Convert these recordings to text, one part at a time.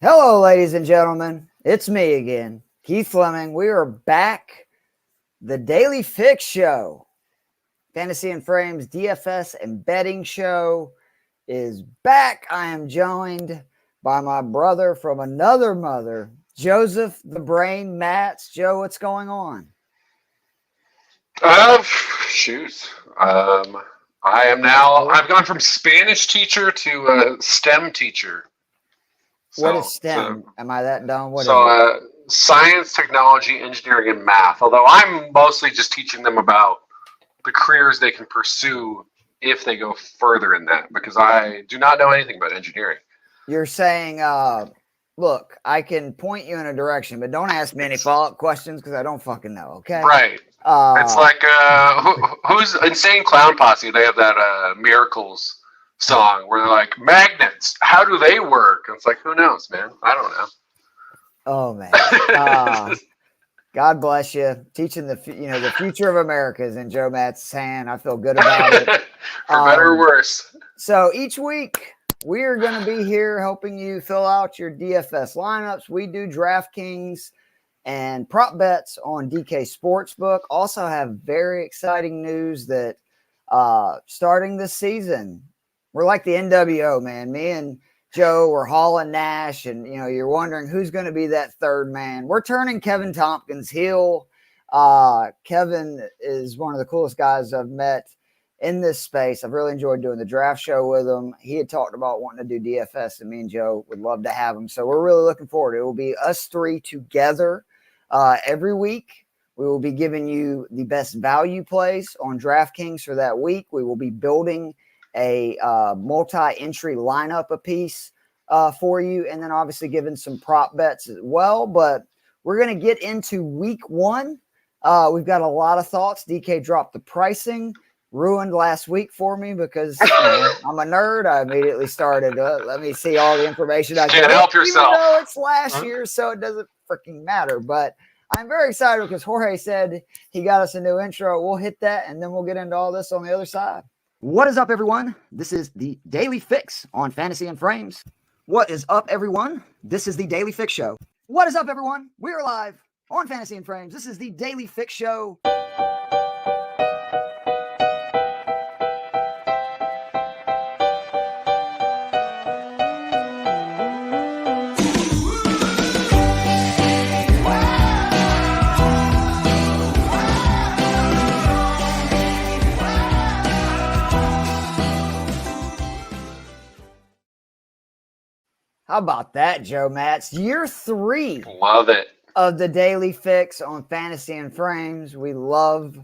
Hello, ladies and gentlemen. It's me again, Keith Fleming. We are back. The Daily Fix Show, Fantasy and Frames DFS and betting show is back. I am joined by my brother from another mother, Joseph the Brain Matz. Joe, what's going on? Shoot. I've gone from Spanish teacher to STEM teacher. What is STEM? Am I that dumb? Science, technology, engineering, and math. Although I'm mostly just teaching them about the careers they can pursue if they go further in that, because I do not know anything about engineering. You're saying, look, I can point you in a direction, but don't ask me any follow-up questions because I don't fucking know, okay? Right. It's like, who's Insane Clown Posse? They have that Miracles song where they're like, magnets, how do they work? And it's like, who knows, man? I don't know. Oh man, God bless you. Teaching the future of America is in Joe Matt's hand. I feel good about it. For better or worse. So each week we are going to be here helping you fill out your DFS lineups. We do DraftKings and prop bets on DK Sportsbook. Also have very exciting news that starting this season, we're like the NWO, man. Me and Joe were hauling Nash, and you're wondering who's going to be that third man. We're turning Kevin Tompkins heel. Kevin is one of the coolest guys I've met in this space. I've really enjoyed doing the draft show with him. He had talked about wanting to do DFS, and me and Joe would love to have him. So we're really looking forward. It will be us three together every week. We will be giving you the best value plays on DraftKings for that week. We will be building a multi-entry lineup apiece for you, and then obviously giving some prop bets as well. But we're going to get into week one. We've got a lot of thoughts. DK dropped the pricing, ruined last week for me because I'm a nerd. I immediately started, let me see all the information I can't help yourself. Even though it's last year, so it doesn't freaking matter. But I'm very excited because Jorge said he got us a new intro. We'll hit that, and then we'll get into all this on the other side. What is up, everyone? This is the Daily Fix on Fantasy and Frames. What is up, everyone? This is the Daily Fix Show. What is up, everyone? We are live on Fantasy and Frames. This is the Daily Fix Show. How about that, Joe Matz? Year 3. Love it. Of the Daily Fix on Fantasy and Frames. We love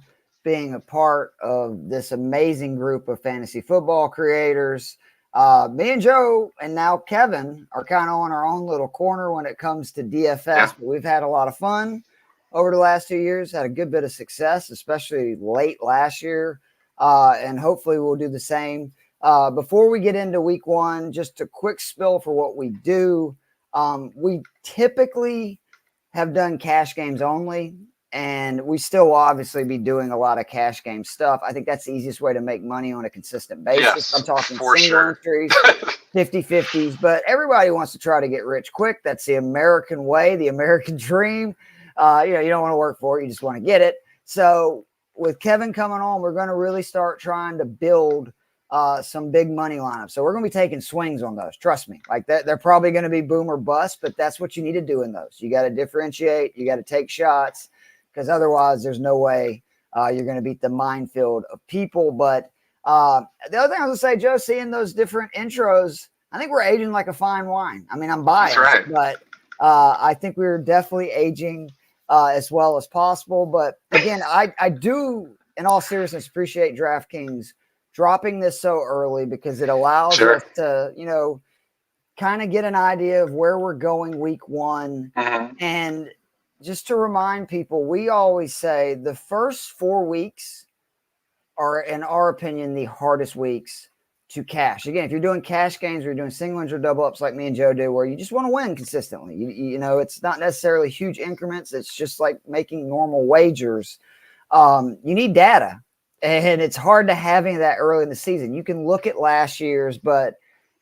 being a part of this amazing group of fantasy football creators. Me and Joe and now Kevin are kind of on our own little corner when it comes to DFS, but we've had a lot of fun over the last 2 years, had a good bit of success, especially late last year, and hopefully we'll do the same. Before we get into week one, just a quick spill for what we do. We typically have done cash games only, and we still will obviously be doing a lot of cash game stuff. I think that's the easiest way to make money on a consistent basis. Yes, I'm talking single entries, 50-50s, but everybody wants to try to get rich quick. That's the American way, the American dream. You don't want to work for it. You just want to get it. So with Kevin coming on, we're going to really start trying to build some big money lineups. So we're going to be taking swings on those. Trust me. Like that, they're probably going to be boom or bust, but that's what you need to do in those. You got to differentiate. You got to take shots because otherwise there's no way you're going to beat the minefield of people. But the other thing I was going to say, Joe, seeing those different intros, I think we're aging like a fine wine. I mean, I'm biased, right. But I think we're definitely aging as well as possible. But again, I do, in all seriousness, appreciate DraftKings dropping this so early because it allows us to, kind of get an idea of where we're going week one. Mm-hmm. And just to remind people, we always say the first 4 weeks are, in our opinion, the hardest weeks to cash. Again, if you're doing cash games or you're doing single ins or double ups like me and Joe do, where you just want to win consistently, it's not necessarily huge increments. It's just like making normal wagers. You need data. And it's hard to have any of that early in the season. You can look at last year's, but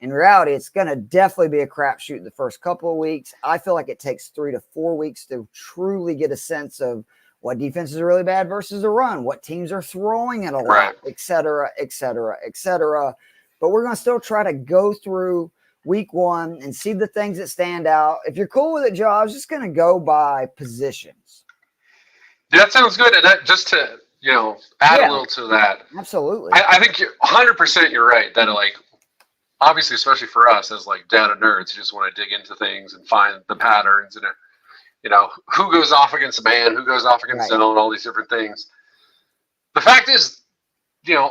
in reality, it's going to definitely be a crapshoot the first couple of weeks. I feel like it takes 3 to 4 weeks to truly get a sense of what defenses are really bad versus the run, what teams are throwing it a lot, et cetera, et cetera, et cetera. But we're going to still try to go through week one and see the things that stand out. If you're cool with it, Joe, I was just going to go by positions. Yeah, that sounds good. And that, just to, add a little to that. Absolutely. I think 100% you're right that obviously, especially for us as data nerds who just want to dig into things and find the patterns and, who goes off against man, who goes off against zone, all these different things. The fact is,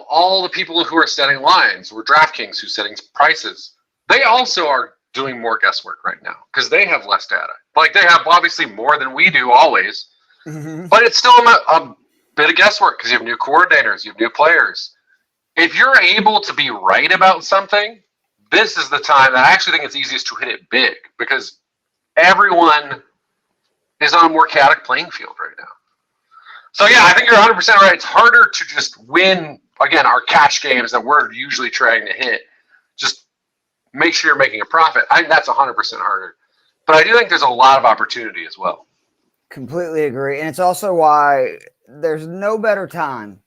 all the people who are setting lines, or DraftKings who's setting prices, they also are doing more guesswork right now because they have less data. They have obviously more than we do always, but it's still a bit of guesswork because you have new coordinators, you have new players. If you're able to be right about something, this is the time that I actually think it's easiest to hit it big because everyone is on a more chaotic playing field right now. So, yeah, I think you're 100% right. It's harder to just win, again, our cash games that we're usually trying to hit. Just make sure you're making a profit. I think that's 100% harder. But I do think there's a lot of opportunity as well. Completely agree. And it's also why there's no better time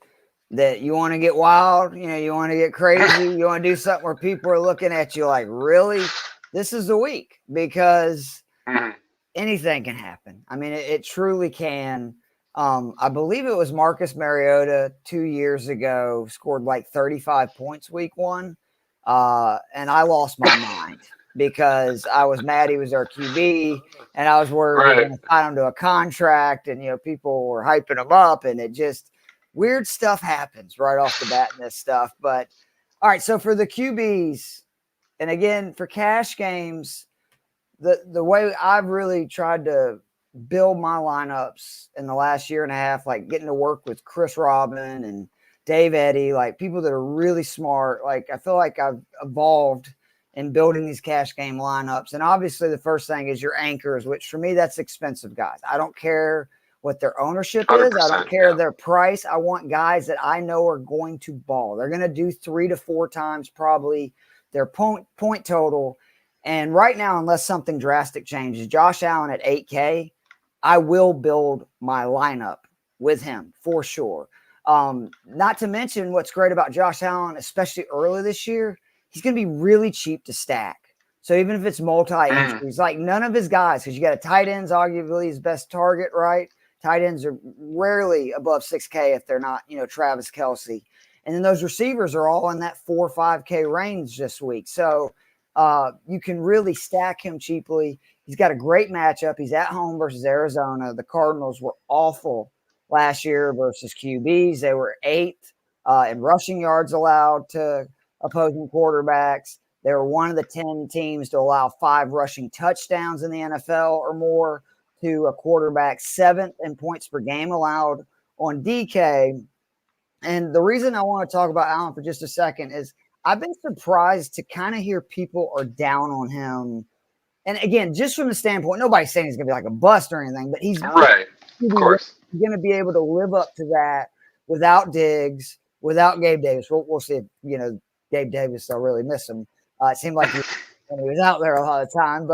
that you want to get wild, you want to get crazy, you want to do something where people are looking at you like, really? This is the week, because anything can happen. I mean, it truly can. I believe it was Marcus Mariota 2 years ago scored 35 points week one. And I lost my mind because I was mad he was our QB and I was worried we were going to sign him to a contract, and, people were hyping him up, and it just weird stuff happens right off the bat in this stuff. But all right, so for the QBs, and again, for cash games, the way I've really tried to build my lineups in the last year and a half, getting to work with Chris Robin and Dave Eddy, people that are really smart. I feel like I've evolved in building these cash game lineups. And obviously the first thing is your anchors, which for me, that's expensive guys. I don't care what their ownership is. I don't care their price. I want guys that I know are going to ball. They're going to do 3 to 4 times probably their point total. And right now, unless something drastic changes, Josh Allen at 8K, I will build my lineup with him for sure. Not to mention what's great about Josh Allen, especially early this year, he's going to be really cheap to stack. So even if it's multi-entries, none of his guys, because you got a tight end's arguably his best target, right? Tight ends are rarely above 6K if they're not, Travis Kelce. And then those receivers are all in that 4 or 5K range this week. So you can really stack him cheaply. He's got a great matchup. He's at home versus Arizona. The Cardinals were awful last year versus QBs. They were 8th in rushing yards allowed to opposing quarterbacks. They were one of the 10 teams to allow 5 rushing touchdowns in the NFL or more to a quarterback, 7th in points per game allowed on DK. And the reason I want to talk about Allen for just a second is I've been surprised to kind of hear people are down on him. And again, just from the standpoint, nobody's saying he's going to be like a bust or anything, but he's right. Of course going to be able to live up to that without Diggs, without Gabe Davis. We'll see if, Gabe Davis, they'll really miss him. It seemed like he was out there a lot of the time.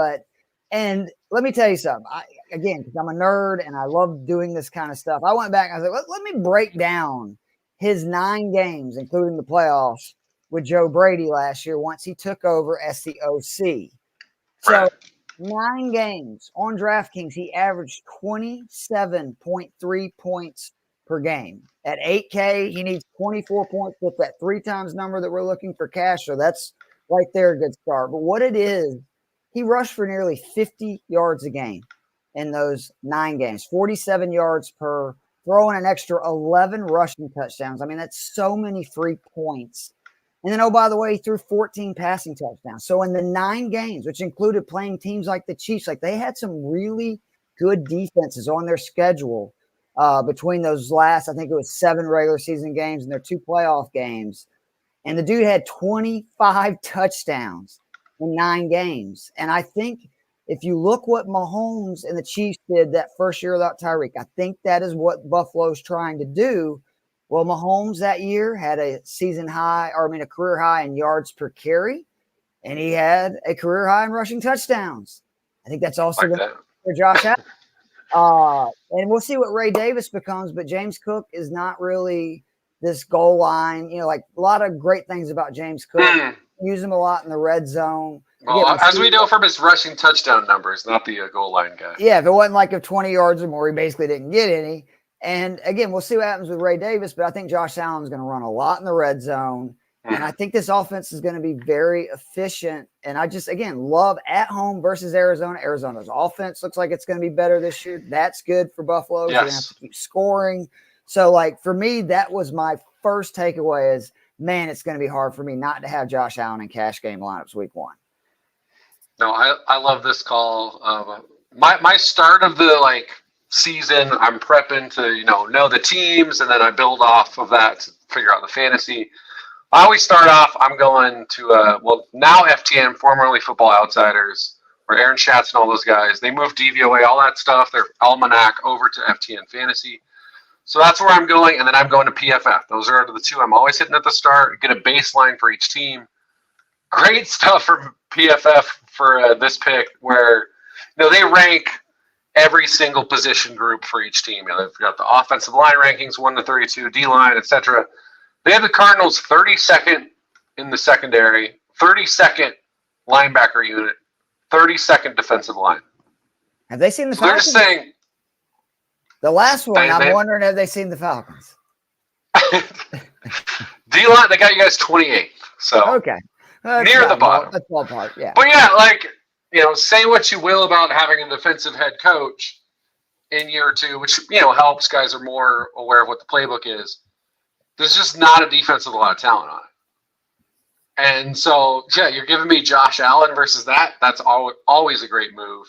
And let me tell you something. Because I'm a nerd and I love doing this kind of stuff. I went back and I was like, let me break down his 9 games, including the playoffs, with Joe Brady last year once he took over as the OC. So 9 games on DraftKings, he averaged 27.3 points per game. At 8K, he needs 24 points with that 3 times number that we're looking for cash. So that's right there a good start. But what it is, he rushed for nearly 50 yards a game in those 9 games, 47 yards per, throwing an extra 11 rushing touchdowns. I mean, that's so many free points. And then, oh, by the way, he threw 14 passing touchdowns. So in the 9 games, which included playing teams like the Chiefs, they had some really good defenses on their schedule between those last, I think it was 7 regular season games and their 2 playoff games. And the dude had 25 touchdowns in 9 games. And I think if you look what Mahomes and the Chiefs did that first year without Tyreek, I think that is what Buffalo's trying to do. Well, Mahomes that year had a career high in yards per carry. and he had a career high in rushing touchdowns. I think that's also Like going that. for Josh Allen. And we'll see what Ray Davis becomes, but James Cook is not really this goal line. Like a lot of great things about James Cook. Use him a lot in the red zone. Well, as we know from his rushing touchdown numbers, not the goal line guy. Yeah, if it wasn't like 20 yards or more, he basically didn't get any. And again, we'll see what happens with Ray Davis, but I think Josh Allen's going to run a lot in the red zone. And I think this offense is going to be very efficient. And I just, again, love at home versus Arizona. Arizona's offense looks like it's going to be better this year. That's good for Buffalo. Yes. They're going to have to keep scoring. So, for me, that was my first takeaway is, man, it's going to be hard for me not to have Josh Allen in cash game lineups week 1. No, I love this call. My start of the, season, I'm prepping to, know the teams, and then I build off of that to figure out the fantasy. I always start off, I'm going to, now FTN, formerly Football Outsiders, where Aaron Schatz and all those guys, they moved DVOA, all that stuff, their almanac over to FTN Fantasy. So that's where I'm going, and then I'm going to PFF. Those are the two I'm always hitting at the start, get a baseline for each team. Great stuff from PFF for this pick where, they rank every single position group for each team. They've got the offensive line rankings, 1 to 32, D-line, etc. They have the Cardinals 32nd in the secondary, 32nd linebacker unit, 32nd defensive line. Have they seen the Falcons? They're just saying. The last one, I'm wondering, have they seen the Falcons? D-line, they got you guys 28th. So okay. Near the bottom. That's ballpark, yeah. But yeah, say what you will about having a defensive head coach in year 2, which, helps. Guys are more aware of what the playbook is. There's just not a defense with a lot of talent on it. And so, yeah, you're giving me Josh Allen versus that. That's always a great move.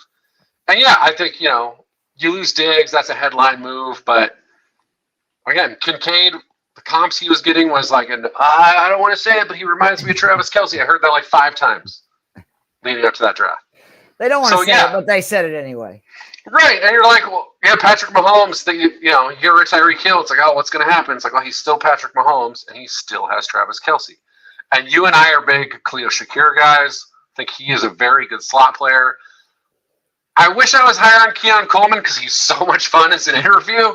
And, yeah, I think, you lose Diggs. That's a headline move. But, again, Kincaid, the comps he was getting was I don't want to say it, but he reminds me of Travis Kelce. I heard that 5 times leading up to that draft. They don't want to say it, but they said it anyway. Right, and you're Patrick Mahomes, you're a Tyreek Hill. It's what's going to happen? It's he's still Patrick Mahomes, and he still has Travis Kelce. And you and I are big Khalil Shakir guys. I think he is a very good slot player. I wish I was higher on Keon Coleman because he's so much fun as an interview.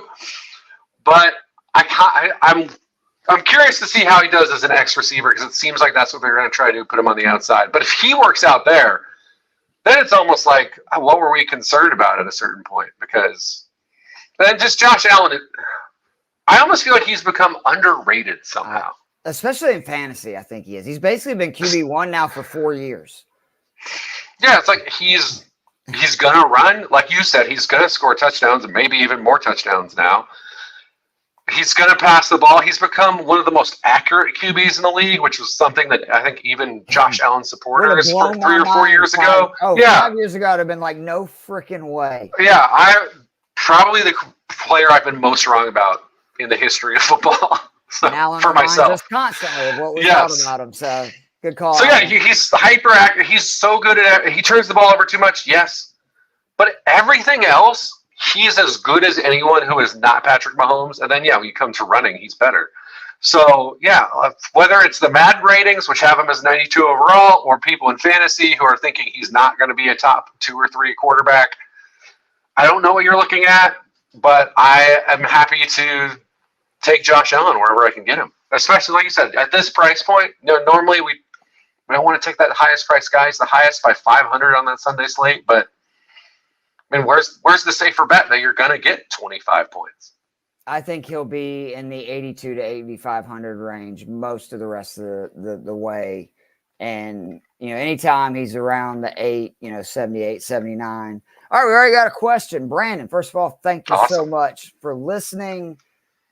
But I'm curious to see how he does as an X receiver because it seems like that's what they're going to try to do, put him on the outside. But if he works out there, then it's almost what were we concerned about at a certain point? Because then just Josh Allen, I almost feel like he's become underrated somehow. Especially in fantasy, I think he is. He's basically been QB1 now for 4 years. Yeah, it's he's going to run. Like you said, he's going to score touchdowns and maybe even more touchdowns now. He's going to pass the ball. He's become one of the most accurate QBs in the league, which was something that I think even Josh Allen supporters 3 or 4 years ago. 5 years ago, I'd have been no freaking way. Yeah, probably the player I've been most wrong about in the history of football. For myself. Just constantly of what we thought about him. So good call. So yeah, he's hyper accurate. He's so good at it. He turns the ball over too much. Yes. But everything else, he's as good as anyone who is not Patrick Mahomes. And then, when you come to running, he's better. So, whether it's the Madden ratings, which have him as 92 overall, or people in fantasy who are thinking he's not going to be a top 2 or 3 quarterback, I don't know what you're looking at, but I am happy to take Josh Allen wherever I can get him. Especially, like you said, at this price point, normally we don't want to take that highest price guy. He's the highest by 500 on that Sunday slate, but where's the safer bet that you're going to get 25 points? I think he'll be in the 82 to 8,500 range most of the rest of the way. And, anytime he's around the 8, 78, 79. All right, we already got a question. Brandon, first of all, thank you so much for listening.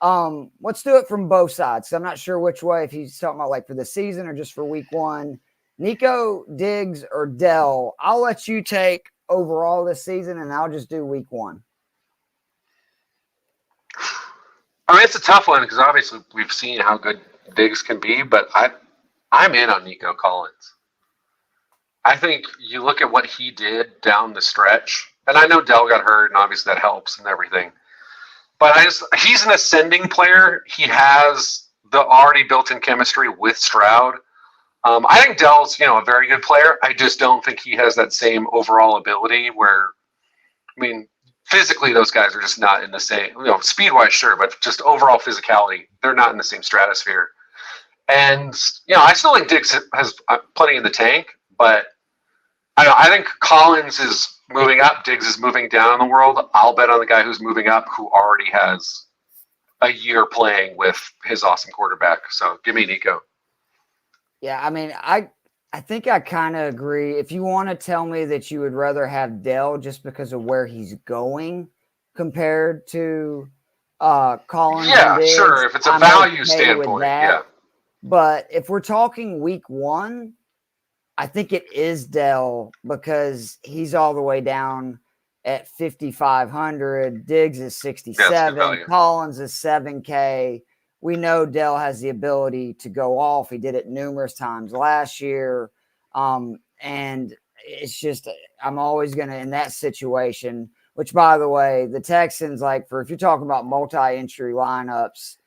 Let's do it from both sides. I'm not sure which way, if he's talking about for the season or just for week 1. Nico, Diggs, or Dell, I'll let you take overall this season, and I'll just do week 1. It's a tough one because obviously we've seen how good Diggs can be, but I'm in on Nico Collins. I think you look at what he did down the stretch, and I know Dell got hurt, and obviously that helps and everything. But he's an ascending player. He has the already built-in chemistry with Stroud. I think Dell's, a very good player. I just don't think he has that same overall ability where, I mean, physically those guys are just not in the same, speed-wise, sure, but just overall physicality, they're not in the same stratosphere. And, I still think Diggs has plenty in the tank, but I think Collins is moving up, Diggs is moving down in the world. I'll bet on the guy who's moving up who already has a year playing with his awesome quarterback. So give me Nico. Yeah, I mean, I think I kind of agree. If you want to tell me that you would rather have Dell just because of where he's going compared to Collins, yeah, Diggs, sure. If it's a I'm value okay standpoint, with that. yeah. But if we're talking week 1, I think it is Dell because he's all the way down at 5,500. Diggs is 67. Collins is 7K. We know Dell has the ability to go off. He did it numerous times last year. And it's just, I'm always going to, in that situation, which by the way, the Texans, if you're talking about multi-entry lineups,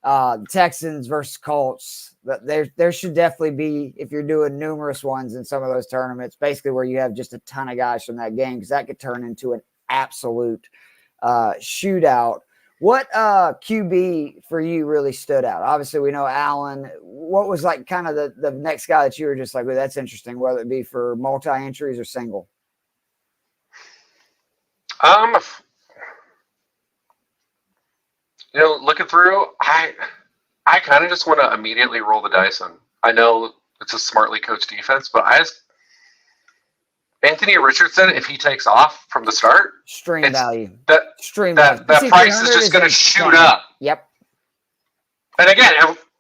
the Texans versus Colts, there should definitely be, if you're doing numerous ones in some of those tournaments, basically where you have just a ton of guys from that game, because that could turn into an absolute shootout. What QB for you really stood out? Obviously, we know Allen. What was kind of the next guy that you were just like, well, that's interesting, whether it be for multi-entries or single? Looking through, I kind of just want to immediately roll the dice on. I know it's a smartly coached defense, but Anthony Richardson, if he takes off from the start, stream value. That price is just going to shoot up. Yep. And again,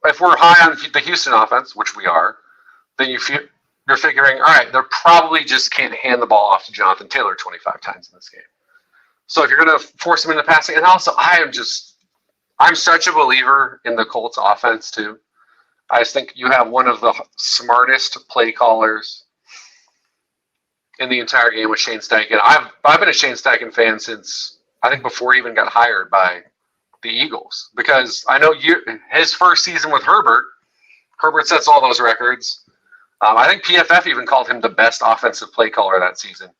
if we're high on the Houston offense, which we are, then you're figuring, all right, they probably just can't hand the ball off to Jonathan Taylor 25 times in this game. So if you're going to force him into passing, and also I'm such a believer in the Colts offense too. I just think you have one of the smartest play callers in the entire game with Shane Steichen. I've been a Shane Steichen fan since I think before he even got hired by the Eagles, because I know his first season with Herbert sets all those records. I think PFF even called him the best offensive play caller that season.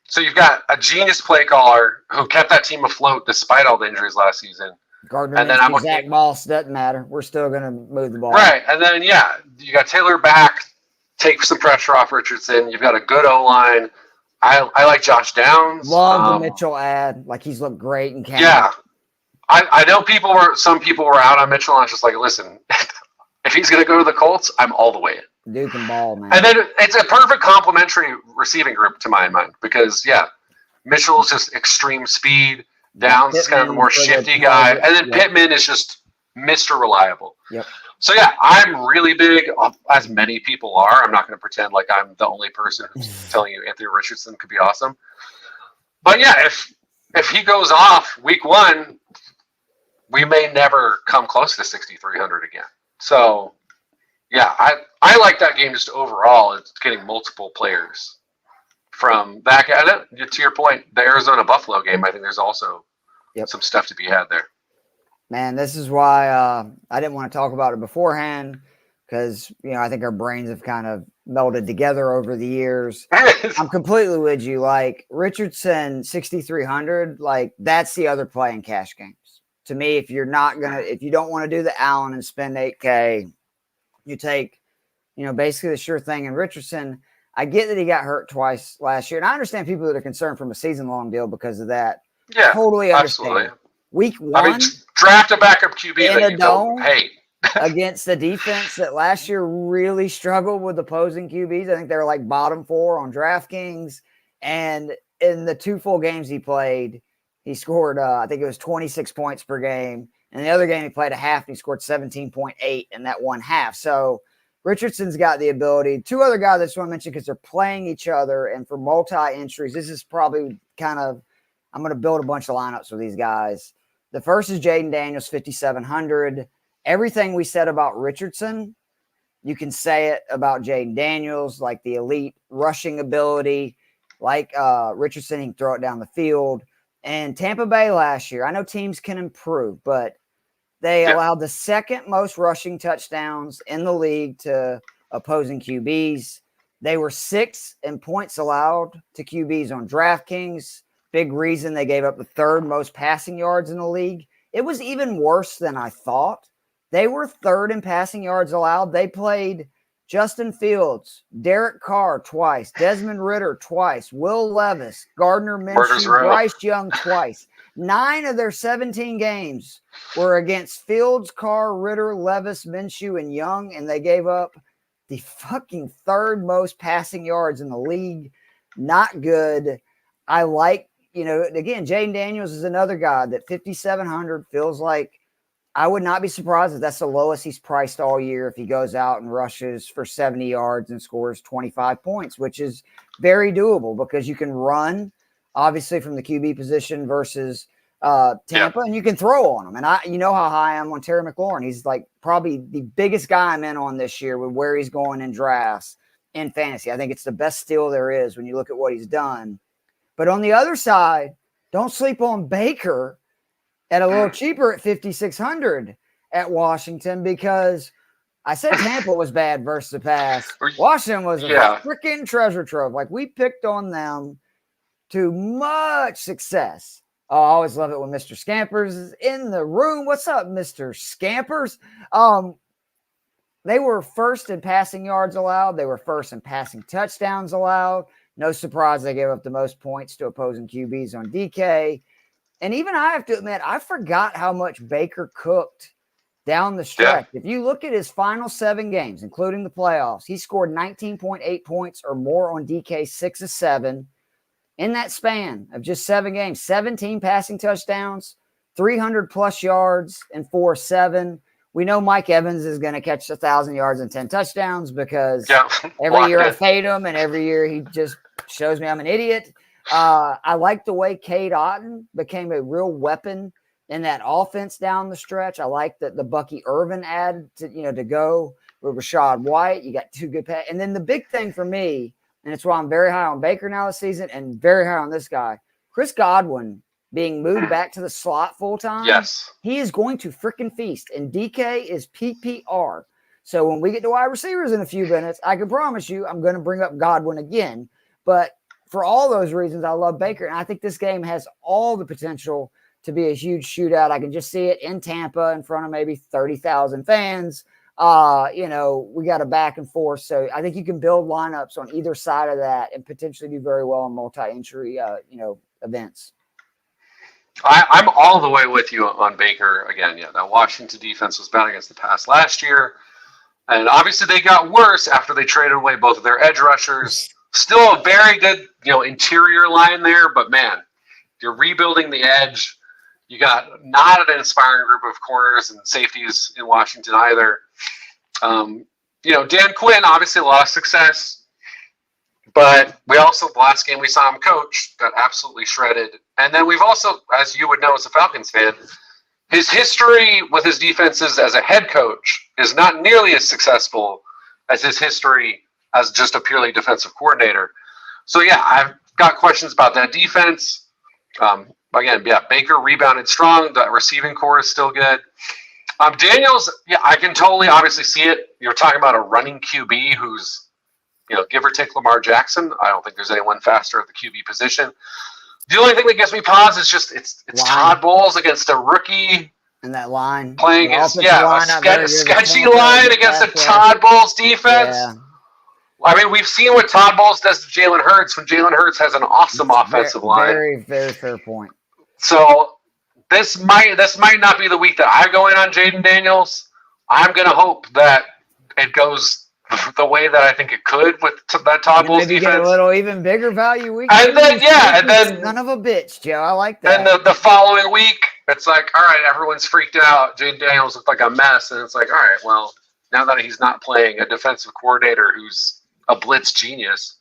So you've got a genius play caller who kept that team afloat despite all the injuries last season. Gardner and then Zach Moss, doesn't matter. We're still going to move the ball. Right. And then, you got Taylor back, take some pressure off Richardson. You've got a good O-line. I like Josh Downs. Love the Mitchell ad. He's looked great in camp. Yeah. I know some people were out on Mitchell, and I was just like, listen, if he's going to go to the Colts, I'm all the way in. Duke and ball, man. And then it's a perfect complementary receiving group to my mind because, Mitchell's just extreme speed. Downs is kind of the more shifty guy. And then Pittman is just Mr. Reliable. Yep. So, I'm really big, as many people are. I'm not going to pretend like I'm the only person who's telling you Anthony Richardson could be awesome. But, if he goes off week 1, we may never come close to 6,300 again. So, I like that game just overall. It's getting multiple players from that. To your point, the Arizona-Buffalo game, I think there's also some stuff to be had there. Man, this is why I didn't want to talk about it beforehand because, I think our brains have kind of melded together over the years. I'm completely with you. Richardson, 6,300, that's the other play in cash games. To me, if you don't want to do the Allen and spend 8K, you take, basically the sure thing. And Richardson, I get that he got hurt twice last year. And I understand people that are concerned from a season-long deal because of that. Yeah, totally understand. Absolutely. Week 1. Draft a backup QB that you don't hate. Against the defense that last year really struggled with opposing QBs. I think they were bottom 4 on DraftKings. And in the 2 full games he played, he scored, I think it was 26 points per game. And the other game he played a half, and he scored 17.8 in that one half. So Richardson's got the ability. 2 other guys I just want to mention because they're playing each other. And for multi-entries, this is probably I'm going to build a bunch of lineups with these guys. The first is Jaden Daniels, 5,700. Everything we said about Richardson, you can say it about Jaden Daniels, the elite rushing ability. Richardson, he can throw it down the field. And Tampa Bay last year, I know teams can improve, but they allowed the second most rushing touchdowns in the league to opposing QBs. They were 6th in points allowed to QBs on DraftKings. Big reason they gave up the 3rd most passing yards in the league. It was even worse than I thought. They were 3rd in passing yards allowed. They played Justin Fields, Derek Carr twice, Desmond Ridder twice, Will Levis, Gardner Minshew, Bryce Young twice. 9 of their 17 games were against Fields, Carr, Ridder, Levis, Minshew, and Young, and they gave up the fucking 3rd most passing yards in the league. Not good. I like, again, Jaden Daniels is another guy that 5,700 feels like I would not be surprised if that's the lowest he's priced all year if he goes out and rushes for 70 yards and scores 25 points, which is very doable because you can run, obviously, from the QB position versus Tampa, and you can throw on him. And you know how high I am on Terry McLaurin. He's like probably the biggest guy I'm in on this year with where he's going in drafts in fantasy. I think it's the best steal there is when you look at what he's done. But on the other side, don't sleep on Baker at a little cheaper at 5,600 at Washington, because I said Tampa was bad versus the pass. Washington was a freaking treasure trove. Like, we picked on them to much success. Oh, I always love it when Mr. Scampers is in the room. What's up, Mr. Scampers? They were 1st in passing yards allowed. They were 1st in passing touchdowns allowed. No surprise they gave up the most points to opposing QBs on DK. And even I have to admit, I forgot how much Baker cooked down the stretch. Yeah. If you look at his final 7 games, including the playoffs, he scored 19.8 points or more on DK 6 of 7. In that span of just 7 games, 17 passing touchdowns, 300-plus yards, and 4 of 7. We know Mike Evans is going to catch 1,000 yards and 10 touchdowns because every year I fade him, and every year he just shows me I'm an idiot. I like the way Cade Otton became a real weapon in that offense down the stretch. I like that the Bucky Irvin added to go with Rashad White. You got 2 good pass. And then the big thing for me, and it's why I'm very high on Baker now this season and very high on this guy, Chris Godwin being moved back to the slot full time. Yes. He is going to freaking feast. And DK is PPR. So when we get to wide receivers in a few minutes, I can promise you I'm going to bring up Godwin again. But for all those reasons, I love Baker. And I think this game has all the potential to be a huge shootout. I can just see it in Tampa in front of maybe 30,000 fans. We got a back and forth. So I think you can build lineups on either side of that and potentially do very well in multi-entry, events. I'm all the way with you on Baker again. Yeah, that Washington defense was bad against the pass last year. And obviously they got worse after they traded away both of their edge rushers. Still a very good, interior line there, but man, you're rebuilding the edge. You got not an inspiring group of corners and safeties in Washington either. Dan Quinn, obviously a lot of success, but we also, the last game we saw him coach, got absolutely shredded. And then we've also, as you would know as a Falcons fan, his history with his defenses as a head coach is not nearly as successful as his history as just a purely defensive coordinator. So, I've got questions about that defense. Baker rebounded strong. The receiving core is still good. Daniels, I can totally obviously see it. You're talking about a running QB who's, give or take Lamar Jackson. I don't think there's anyone faster at the QB position. The only thing that gives me pause is just it's Todd Bowles against a rookie. And that line. Playing a sketchy line against a Todd Bowles defense. Yeah. I mean, we've seen what Todd Bowles does to Jalen Hurts when Jalen Hurts has an awesome offensive line. Very, very fair point. So this might not be the week that I go in on Jaden Daniels. I'm going to hope that it goes the way that I think it could with that Todd Bowles defense. Maybe get a little even bigger value week. And then son of a bitch, Joe. I like that. Then the following week, it's like, all right, everyone's freaked out. Jaden Daniels looked like a mess, and it's like, all right, well, now that he's not playing a defensive coordinator who's a blitz genius,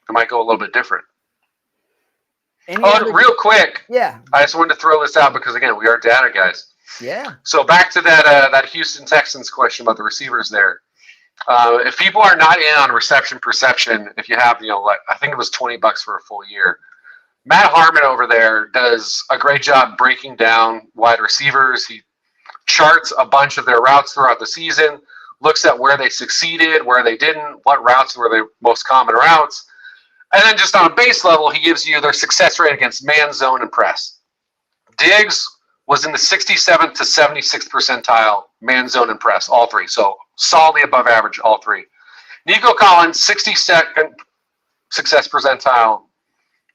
it might go a little bit different. Real quick, I just wanted to throw this out because, again, we are data guys. Yeah. So back to that Houston Texans question about the receivers there. If people are not in on reception perception, if you have, I think it was $20 for a full year, Matt Harmon over there does a great job breaking down wide receivers. He charts a bunch of their routes throughout the season, looks at where they succeeded, where they didn't, what routes were the most common routes. And then just on a base level, he gives you their success rate against man, zone, and press. Diggs was in the 67th to 76th percentile, man, zone, and press, all three. So solidly above average, all three. Nico Collins, 62nd success percentile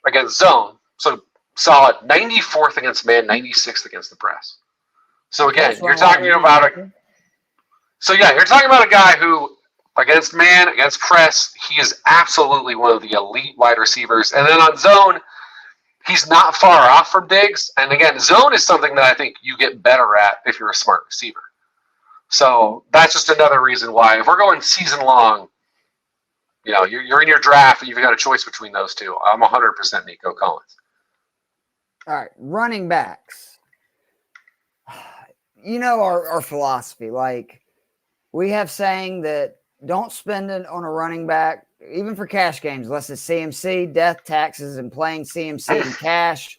against zone. So solid. 94th against man, 96th against the press. So again, you're talking about you're talking about a guy who against man, against press, he is absolutely one of the elite wide receivers. And then on zone, he's not far off from Diggs. And again, zone is something that I think you get better at if you're a smart receiver. So that's just another reason why if we're going season long, you're in your draft and you've got a choice between those two. I'm 100% Nico Collins. All right, running backs. Our philosophy. Like, we have saying that don't spend it on a running back, even for cash games, unless it's CMC, death, taxes, and playing CMC and cash.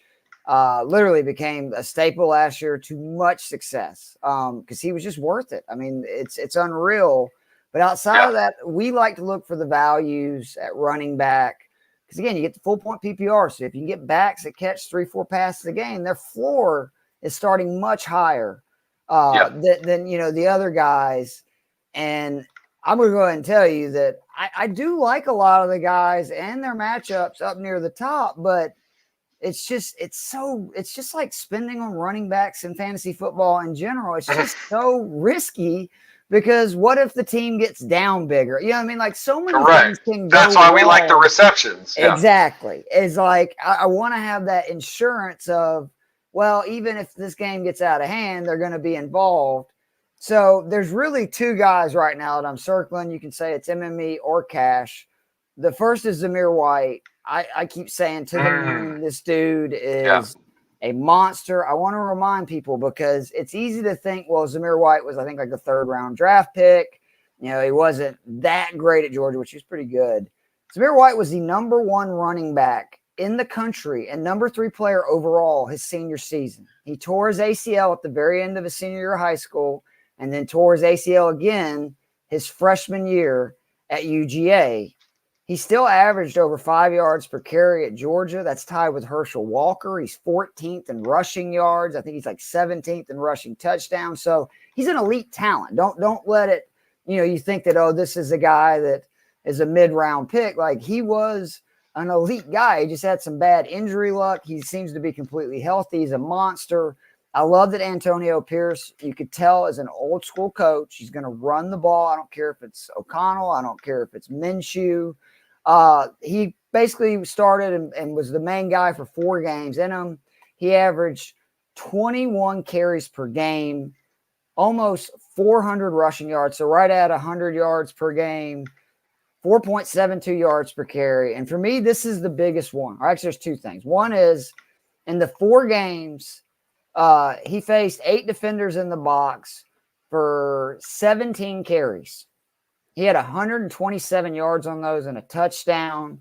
Literally became a staple last year to much success because he was just worth it. I mean, it's unreal. But outside of that, we like to look for the values at running back because, again, you get the full point PPR. So if you can get backs that catch 3-4 passes a game, their floor is starting much higher than the other guys. And I'm going to go ahead and tell you that I do like a lot of the guys and their matchups up near the top, but it's just like spending on running backs in fantasy football in general. It's just so risky because what if the team gets down bigger? You know what I mean? Like so many things can go That's why wrong. we like the receptions. Yeah. Exactly. It's like I want to have that insurance of, well, even if this game gets out of hand, they're going to be involved. So there's really two guys right now that I'm circling. You can say it's MME or cash. The first is Zamir White. I keep saying to the moon, this dude is a monster. I want to remind people because it's easy to think, well, Zamir White was, I think, like the 3rd round draft pick. He wasn't that great at Georgia, which was pretty good. Zamir White was the number 1 running back in the country and number 3 player overall his senior season. He tore his ACL at the very end of his senior year of high school and then tore his ACL again his freshman year at UGA. He still averaged over 5 yards per carry at Georgia. That's tied with Herschel Walker. He's 14th in rushing yards. I think he's like 17th in rushing touchdowns. So he's an elite talent. Don't let it, you think that, oh, this is a guy that is a mid-round pick. Like, he was an elite guy. He just had some bad injury luck. He seems to be completely healthy. He's a monster. I love that Antonio Pierce, you could tell, is an old school coach. He's going to run the ball. I don't care if it's O'Connell. I don't care if it's Minshew. He basically started and was the main guy for 4 games in them. He averaged 21 carries per game, almost 400 rushing yards. So right at 100 yards per game, 4.72 yards per carry. And for me, this is the biggest one. Or actually, there's 2 things. One is in the 4 games, he faced 8 defenders in the box for 17 carries. He had 127 yards on those and a touchdown.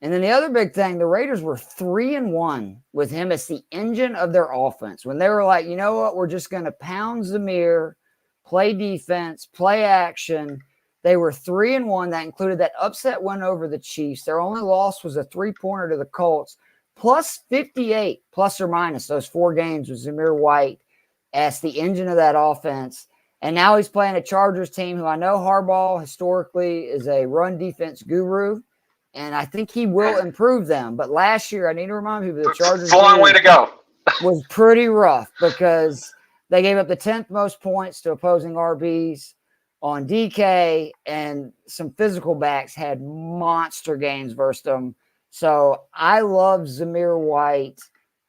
And then the other big thing, the Raiders were 3-1 with him as the engine of their offense. When they were like, you know what, we're just going to pound Zamir, play defense, play action. They were 3-1. That included that upset win over the Chiefs. Their only loss was a 3-pointer to the Colts. Plus 58, plus or minus, those 4 games with Zamir White as the engine of that offense. And now he's playing a Chargers team who I know Harbaugh historically is a run defense guru, and I think he will improve them. But last year, I need to remind people, the Chargers it's a long way to go. was pretty rough because they gave up the 10th most points to opposing RBs on DK, and some physical backs had monster games versus them. So I love Zamir White.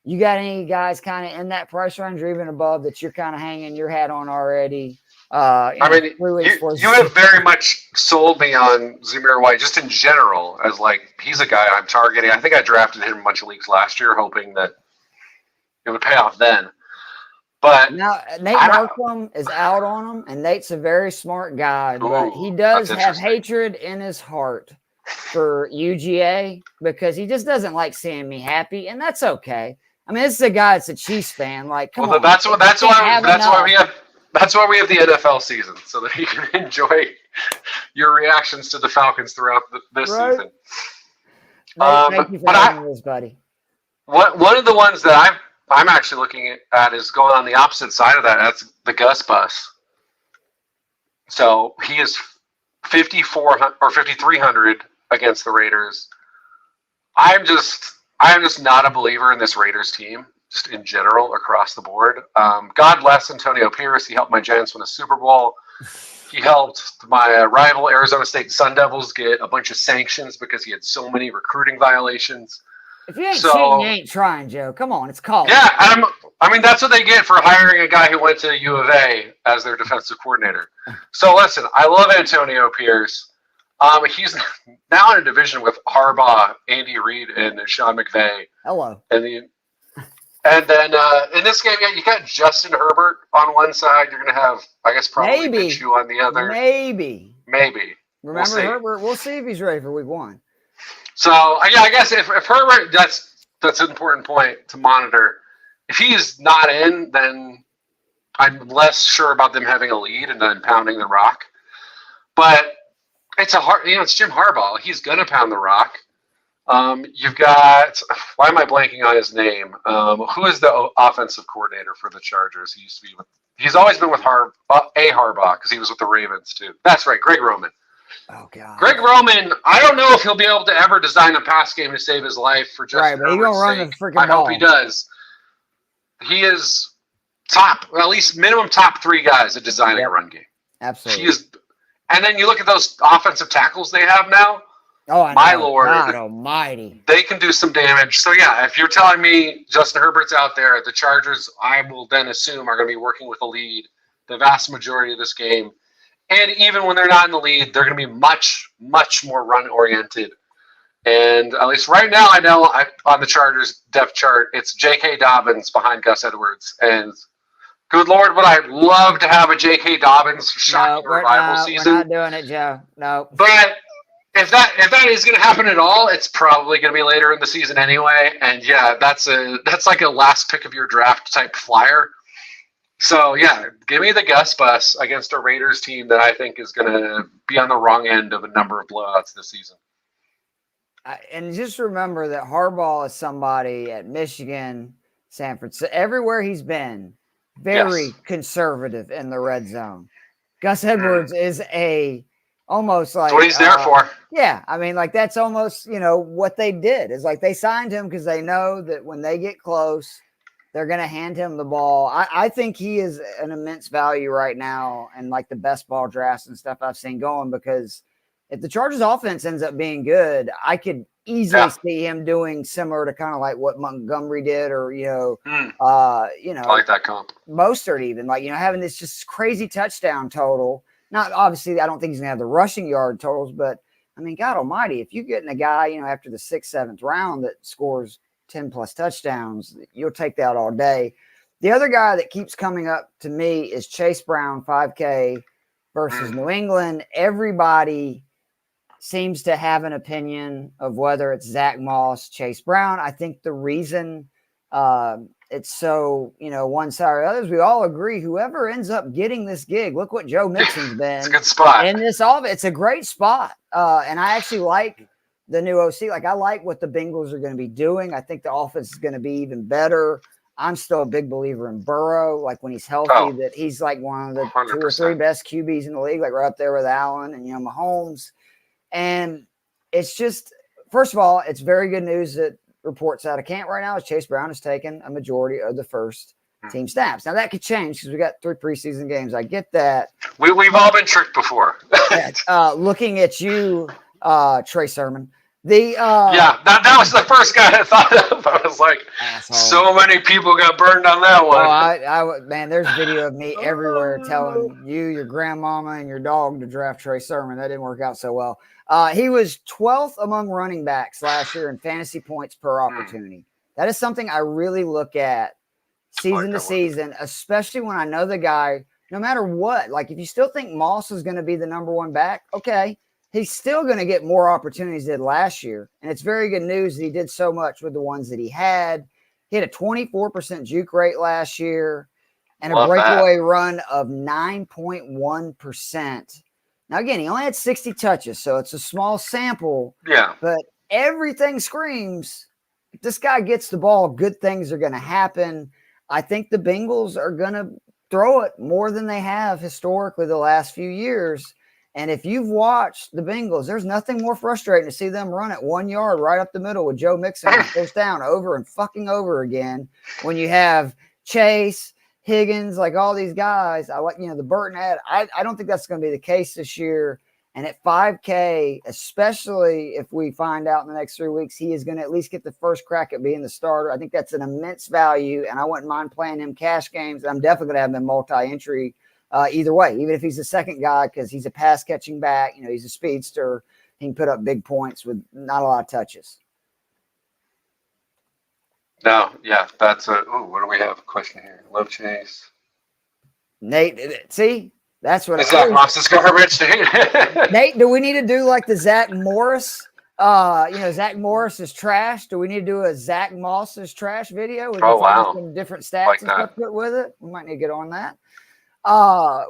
You got any guys kind of in that price range or even above that you're kind of hanging your hat on already? You have very much sold me on Zamir White just in general as like he's a guy I'm targeting. I think I drafted him in a bunch of leagues last year hoping that it would pay off then. But now Nate Markham is out on him, and Nate's a very smart guy, but he does have hatred in his heart for UGA because he just doesn't like seeing me happy, and that's okay. I mean, this is a guy that's a Chiefs fan. Like, come on. That's why we have That's why we have the NFL season, so that you can enjoy your reactions to the Falcons throughout this season. Thank you for having this, buddy. One of the ones that I'm actually looking at is going on the opposite side of that. That's the Gus Bus. So he is 5,400 or 5,300 against the Raiders. I'm just not a believer in this Raiders team, just in general across the board. God bless Antonio Pierce. He helped my Giants win a Super Bowl. He helped my rival Arizona State Sun Devils get a bunch of sanctions because he had so many recruiting violations. If you ain't cheating, you ain't trying, Joe. Come on, it's college. Yeah, that's what they get for hiring a guy who went to U of A as their defensive coordinator. So listen, I love Antonio Pierce. He's now in a division with Harbaugh, Andy Reid, and Sean McVay. Hello. And then in this game, you got Justin Herbert on one side. You're going to have, I guess, probably Minshew on the other. Maybe. Remember Herbert? We'll see if he's ready for week 1. So, I guess if Herbert, that's an important point to monitor. If he's not in, then I'm less sure about them having a lead and then pounding the rock. But it's Jim Harbaugh. He's going to pound the rock. You've got, why am I blanking on his name? Who is the offensive coordinator for the Chargers? He's always been with Harbaugh because he was with the Ravens too. That's right, Greg Roman. Oh God, Greg Roman. I don't know if he'll be able to ever design a pass game to save his life for Justin Herbert's sake. He's gonna run the freaking ball. I hope he does. He is at least minimum top 3 guys at designing a run game. Absolutely. He is, and then you look at those offensive tackles they have now. Oh, my Lord. God almighty. They can do some damage. So, yeah, if you're telling me Justin Herbert's out there, the Chargers, I will then assume, are going to be working with a lead the vast majority of this game. And even when they're not in the lead, they're going to be much, much more run-oriented. And at least right now, I know on the Chargers depth chart, it's J.K. Dobbins behind Gus Edwards. And good Lord, would I love to have a J.K. Dobbins shocking revival season. We're not doing it, Joe. No. But if that is going to happen at all, it's probably going to be later in the season anyway. And yeah, that's like a last pick of your draft type flyer. So yeah, give me the Gus Bus against a Raiders team that I think is going to be on the wrong end of a number of blowouts this season. And just remember that Harbaugh is somebody at Michigan, San Francisco, everywhere he's been, very conservative in the red zone. Gus Edwards is almost like that's what he's there for. Yeah, I mean, like that's almost what they did is like they signed him because they know that when they get close, they're going to hand him the ball. I think he is an immense value right now and like the best ball drafts and stuff I've seen going, because if the Chargers offense ends up being good, I could easily see him doing similar to kind of like what Montgomery did, or I like that comp. Mostert even, like having this just crazy touchdown total. Not obviously, I don't think he's gonna have the rushing yard totals, but I mean, God Almighty, if you're getting a guy after the 6th, 7th round that scores 10 plus touchdowns, you'll take that all day. The other guy that keeps coming up to me is Chase Brown, 5K versus New England. Everybody seems to have an opinion of whether it's Zach Moss, Chase Brown. I think the reason it's so, one side or the other is we all agree whoever ends up getting this gig, look what Joe Mixon's been. It's a good spot. In this all, it's a great spot. And I actually like the new OC. Like I like what the Bengals are going to be doing. I think the offense is going to be even better. I'm still a big believer in Burrow. Like when he's healthy, that he's like one of the 100%. 2 or 3 best QBs in the league, like right up there with Allen and Mahomes. And it's just, first of all, it's very good news that reports out of camp right now is Chase Brown has taken a majority of the first team snaps. Now that could change because we got 3 preseason games. I get that. We've all been tricked before. Looking at you, Trey Sermon. That was the first guy I thought of. I was like, asshole. So many people got burned on that one. Man, there's video of me everywhere telling you, your grandmama, and your dog to draft Trey Sermon. That didn't work out so well. He was 12th among running backs last year in fantasy points per opportunity. That is something I really look at season to season, especially when I know the guy, no matter what. Like if you still think Moss is going to be the number 1 back, okay. He's still going to get more opportunities than last year. And it's very good news that he did so much with the ones that he had. He had a 24% juke rate last year. and a breakaway run of 9.1%. Now, again, he only had 60 touches, so it's a small sample. Yeah. But everything screams, if this guy gets the ball, good things are going to happen. I think the Bengals are going to throw it more than they have historically the last few years. And if you've watched the Bengals, there's nothing more frustrating to see them run it 1 yard right up the middle with Joe Mixon on first down over and fucking over again. When you have Chase, Higgins, like all these guys, I like, the Burton ad. I don't think that's going to be the case this year. And at 5K, especially if we find out in the next 3 weeks, he is going to at least get the first crack at being the starter. I think that's an immense value, and I wouldn't mind playing him cash games. I'm definitely going to have him multi-entry either way, even if he's the second guy, because he's a pass-catching back. He's a speedster. He can put up big points with not a lot of touches. No, yeah, that's what do we have? A question here. Love Chase. Nate, see? That's what Zach Moss is garbage. Nate, do we need to do like the Zach Morris? Zach Morris is trash. Do we need to do a Zach Moss is trash video? Wow. Some different stats like and stuff put with it. We might need to get on that.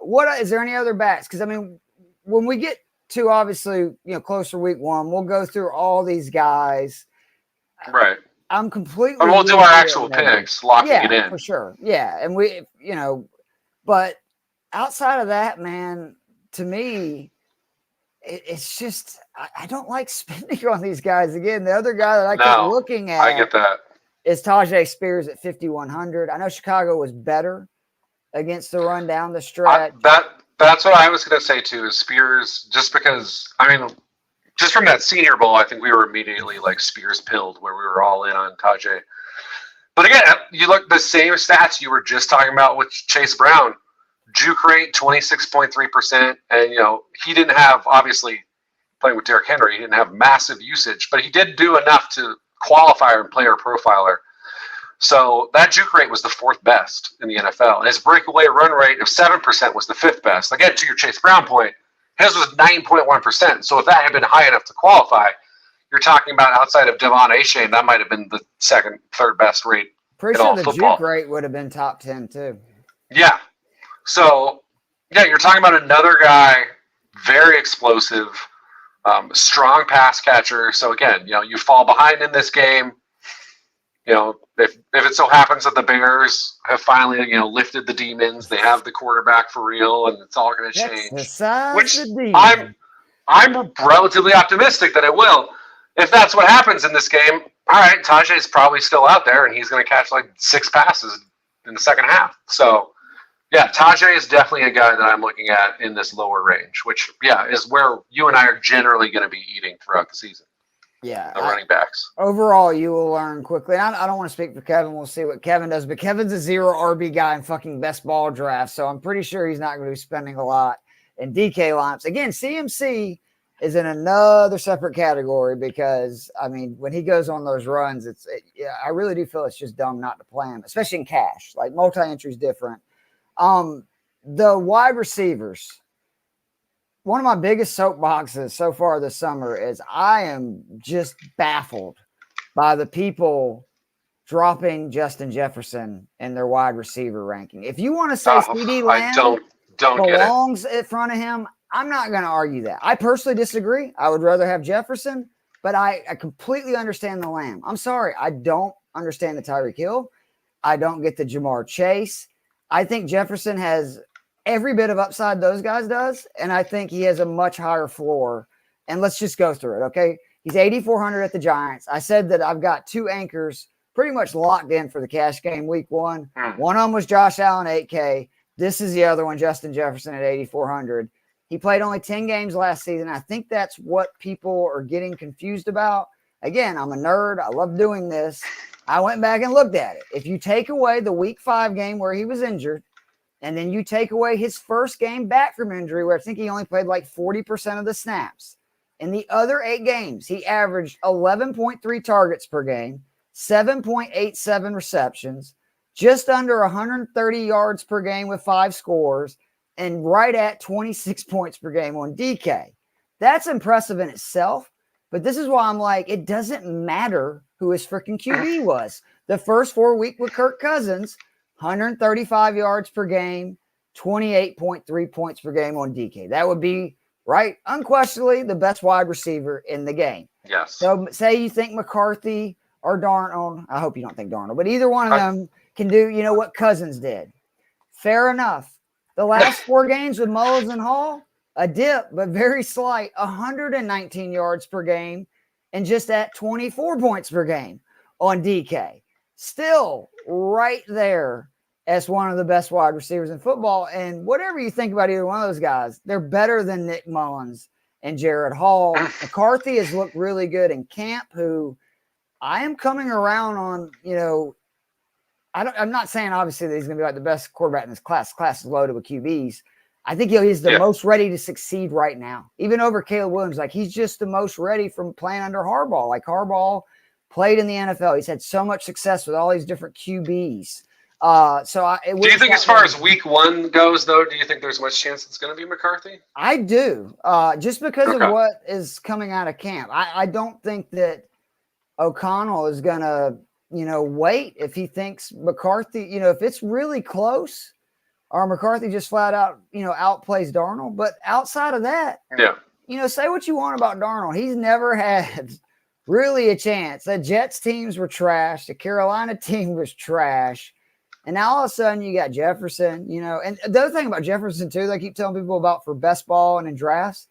What is there any other bats? Because when we get to obviously closer week 1, we'll go through all these guys. Right. I'm completely. And we'll do our actual picks, locking it in for sure. Yeah, and we, but outside of that, man, to me, it's just I don't like spending on these guys. Again, the other guy that I keep looking at, I get that, is Tajay Spears at 5,100. I know Chicago was better against the run down the stretch. That's what I was going to say too. Is Spears, just because just from that Senior Bowl, I think we were immediately like Spears pilled, where we were all in on Tajay. But again, you look the same stats you were just talking about with Chase Brown. Juke rate 26.3%, and he didn't have, obviously playing with Derrick Henry, he didn't have massive usage, but he did do enough to qualify and player profiler. So that juke rate was the 4th best in the NFL. And his breakaway run rate of 7% was the 5th best. Again, to your Chase Brown point, his was 9.1%. So if that had been high enough to qualify, you're talking about outside of Devon Achane, that might have been the 2nd, 3rd best rate. Pretty sure the juke rate would have been top 10 too. Yeah. So, yeah, you're talking about another guy, very explosive, strong pass catcher. So, again, you fall behind in this game. If it so happens that the Bears have finally, lifted the demons, they have the quarterback for real, and it's all going to change. Which I'm relatively optimistic that it will. If that's what happens in this game, all right, Tajay's probably still out there, and he's going to catch like 6 passes in the second half. So, yeah, Tajay is definitely a guy that I'm looking at in this lower range, which, is where you and I are generally going to be eating throughout the season. Yeah. The running backs. Overall, you will learn quickly. And I don't want to speak for Kevin. We'll see what Kevin does. But Kevin's a 0 RB guy in fucking best ball draft. So I'm pretty sure he's not going to be spending a lot in DK lineups. Again, CMC is in another separate category because, when he goes on those runs, I really do feel it's just dumb not to play him, especially in cash. Like multi-entry is different. The wide receivers, one of my biggest soapboxes so far this summer is I am just baffled by the people dropping Justin Jefferson in their wide receiver ranking. If you want to say CeeDee Lamb belongs in front of him, I'm not going to argue that. I personally disagree. I would rather have Jefferson, but I completely understand the Lamb. I'm sorry. I don't understand the Tyreek Hill. I don't get the Jamar Chase. I think Jefferson has every bit of upside those guys does, and I think he has a much higher floor. And let's just go through it, okay? He's 8,400 at the Giants. I said that I've got 2 anchors pretty much locked in for the cash game week 1. One of them was Josh Allen, 8K. This is the other one, Justin Jefferson at 8,400. He played only 10 games last season. I think that's what people are getting confused about. Again, I'm a nerd. I love doing this. I went back and looked at it. If you take away the week 5 game where he was injured, and then you take away his first game back from injury, where I think he only played like 40% of the snaps. In the other 8 games, he averaged 11.3 targets per game, 7.87 receptions, just under 130 yards per game with 5 scores, and right at 26 points per game on DK. That's impressive in itself, but this is why I'm like, it doesn't matter who his freaking QB was. The first 4 weeks with Kirk Cousins, 135 yards per game, 28.3 points per game on DK. That would be, right, unquestionably the best wide receiver in the game. Yes. So say you think McCarthy or Darnold, I hope you don't think Darnold, but either one of them can do, what Cousins did. Fair enough. The last 4 games with Mullins and Hall, a dip, but very slight, 119 yards per game and just at 24 points per game on DK. Still right there as one of the best wide receivers in football. And whatever you think about either one of those guys, they're better than Nick Mullins and Jared Hall. McCarthy has looked really good in camp, who I am coming around on, I'm not saying obviously that he's going to be like the best quarterback in this class. The class is loaded with QBs. I think he's the most ready to succeed right now, even over Caleb Williams. Like, he's just the most ready from playing under Harbaugh. Like, Harbaugh played in the NFL. He's had so much success with all these different QBs. Do you think as far as week 1 goes, though, do you think there's much chance it's going to be McCarthy? I do, just because of what is coming out of camp. I don't think that O'Connell is going to, wait if he thinks McCarthy, if it's really close, or McCarthy just flat out, outplays Darnold. But outside of that, say what you want about Darnold. He's never had really a chance. The Jets teams were trash. The Carolina team was trash. And now all of a sudden you got Jefferson, and the other thing about Jefferson too, that I keep telling people about for best ball and in drafts,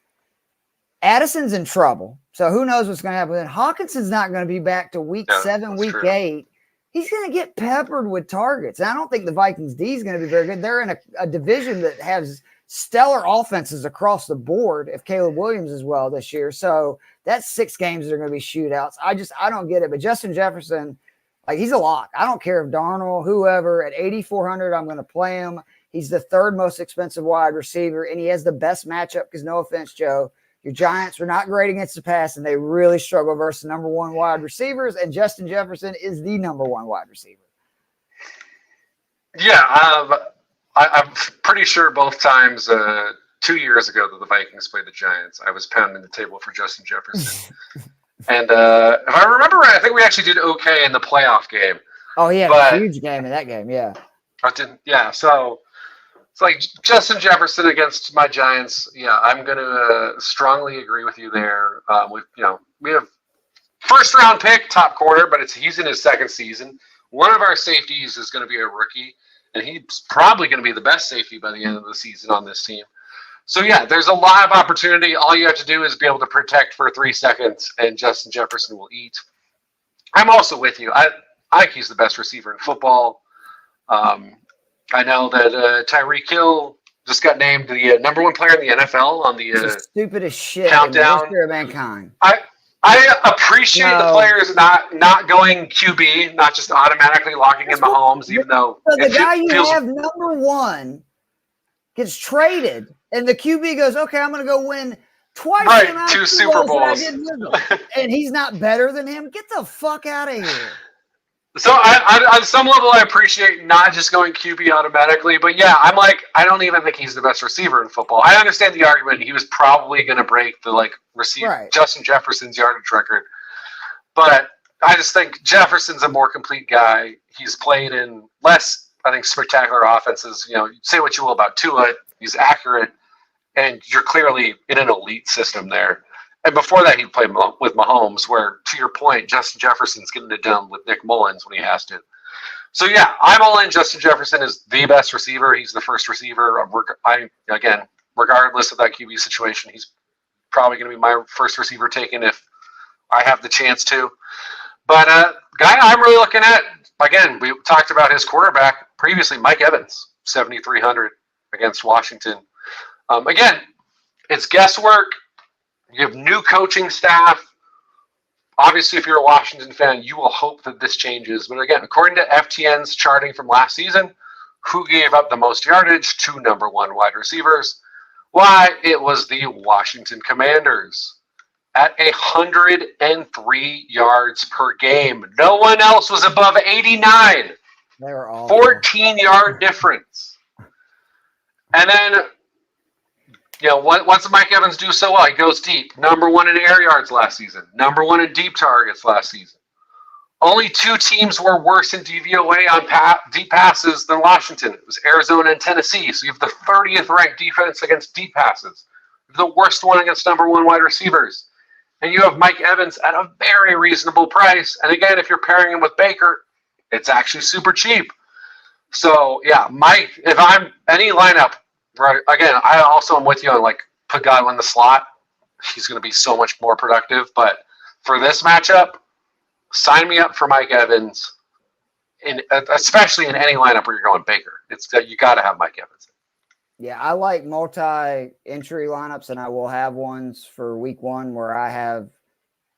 Addison's in trouble. So who knows what's going to happen. And Hawkinson's not going to be back to week 7, week 8. He's going to get peppered with targets. And I don't think the Vikings D is going to be very good. They're in a division that has stellar offenses across the board if Caleb Williams is well this year. So that's 6 games that are going to be shootouts. I don't get it. But Justin Jefferson, like, he's a lock. I don't care if Darnold, whoever, at 8,400, I'm going to play him. He's the 3rd most expensive wide receiver, and he has the best matchup because, no offense, Joe, your Giants were not great against the pass, and they really struggle versus number 1 wide receivers, and Justin Jefferson is the number 1 wide receiver. Yeah, I'm pretty sure both times 2 years ago that the Vikings played the Giants, I was pounding the table for Justin Jefferson. And if I remember right, I think we actually did okay in the playoff game. Oh, yeah, a huge game in that game, yeah. So it's like Justin Jefferson against my Giants. Yeah, I'm going to strongly agree with you there. We have 1st-round pick, top corner, but he's in his 2nd season. One of our safeties is going to be a rookie, and he's probably going to be the best safety by the end of the season on this team. So, yeah, there's a lot of opportunity. All you have to do is be able to protect for 3 seconds, and Justin Jefferson will eat. I'm also with you. I think he's the best receiver in football. I know that Tyreek Hill just got named the number 1 player in the NFL on the stupidest shit countdown. In the history of mankind. I appreciate the players not going QB, not just automatically locking in Mahomes, even though the guy you have number 1 gets traded, and the QB goes, okay, I'm going to go win twice the amount 2 of Super Bowls. I did with him. And he's not better than him. Get the fuck out of here. So on some level, I appreciate not just going QB automatically, but yeah, I'm like, I don't even think he's the best receiver in football. I understand the argument. He was probably going to break the Justin Jefferson's yardage record, but I just think Jefferson's a more complete guy. He's played in less, I think, spectacular offenses. Say what you will about Tua, he's accurate, and you're clearly in an elite system there. And before that, he played with Mahomes, where, to your point, Justin Jefferson's getting it done with Nick Mullins when he has to. So, yeah, I'm all in. Justin Jefferson is the best receiver. He's the 1st receiver. Again, regardless of that QB situation, he's probably going to be my 1st receiver taken if I have the chance to. But guy I'm really looking at, again, we talked about his quarterback previously, Mike Evans, 7,300 against Washington. Again, it's guesswork. You have new coaching staff. Obviously, if you're a Washington fan, you will hope that this changes. But again, according to FTN's charting from last season, who gave up the most yardage to number 1 wide receivers? Why, it was the Washington Commanders at 103 yards per game. No one else was above 89. They were all 14-yard difference. And then, once Mike Evans do so well, he goes deep. Number 1 in air yards last season. Number 1 in deep targets last season. Only 2 teams were worse in DVOA on deep passes than Washington. It was Arizona and Tennessee. So you have the 30th ranked defense against deep passes. The worst one against number 1 wide receivers. And you have Mike Evans at a very reasonable price. And again, if you're pairing him with Baker, it's actually super cheap. So yeah, Mike, if I'm any lineup, right? Again, I also am with you on like put Godwin in the slot. He's going to be so much more productive. But for this matchup, sign me up for Mike Evans, especially in any lineup where you're going Baker. You got to have Mike Evans. Yeah, I like multi-entry lineups, and I will have ones for week 1 where I have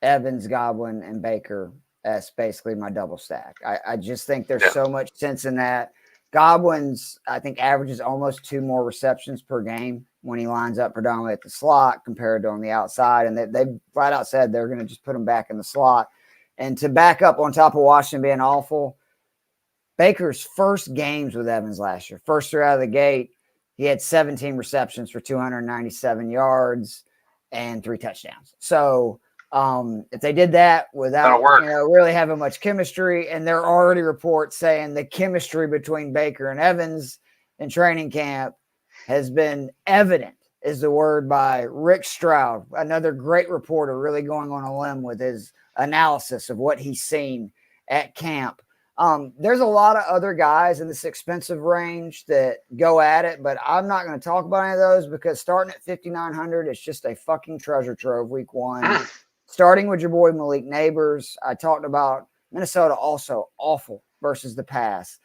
Evans, Godwin, and Baker as basically my double stack. I just think there's so much sense in that. Godwin's, I think, averages almost 2 more receptions per game when he lines up predominantly at the slot compared to on the outside. And they flat out said they're going to just put him back in the slot. And to back up on top of Washington being awful, Baker's first games with Evans last year, first year out of the gate, he had 17 receptions for 297 yards and 3 touchdowns. So if they did that without really having much chemistry, and there are already reports saying the chemistry between Baker and Evans in training camp has been evident, is the word by Rick Stroud, another great reporter, really going on a limb with his analysis of what he's seen at camp. There's a lot of other guys in this expensive range that go at it, but I'm not going to talk about any of those because starting at 5,900, it's just a fucking treasure trove week 1. Starting with your boy Malik Neighbors, I talked about Minnesota also awful versus the pass.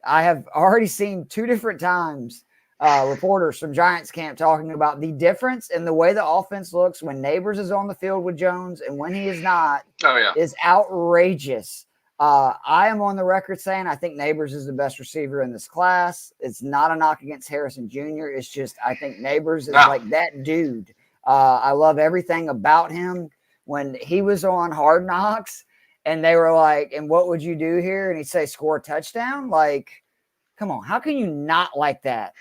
I have already seen 2 different times reporters from Giants camp talking about the difference in the way the offense looks when Neighbors is on the field with Jones and when he is not is outrageous. I am on the record saying I think Neighbors is the best receiver in this class. It's not a knock against Harrison Jr. It's just I think Neighbors is like that dude. I love everything about him. When he was on Hard Knocks and they were like, and what would you do here? And he'd say, score a touchdown. Like, come on. How can you not like that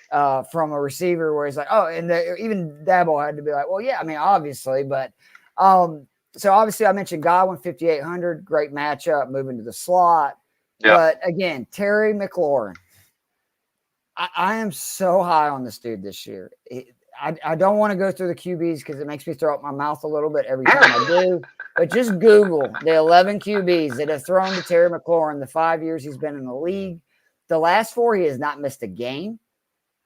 from a receiver where he's like, oh, and even Dabo had to be like, well, yeah, I mean, obviously. But so obviously I mentioned Godwin, 5,800, great matchup, moving to the slot. Yep. But again, Terry McLaurin, I am so high on this dude this year. I don't want to go through the QBs because it makes me throw up my mouth a little bit every time I do. But just Google the 11 QBs that have thrown to Terry McLaurin the 5 years he's been in the league. The last 4, he has not missed a game.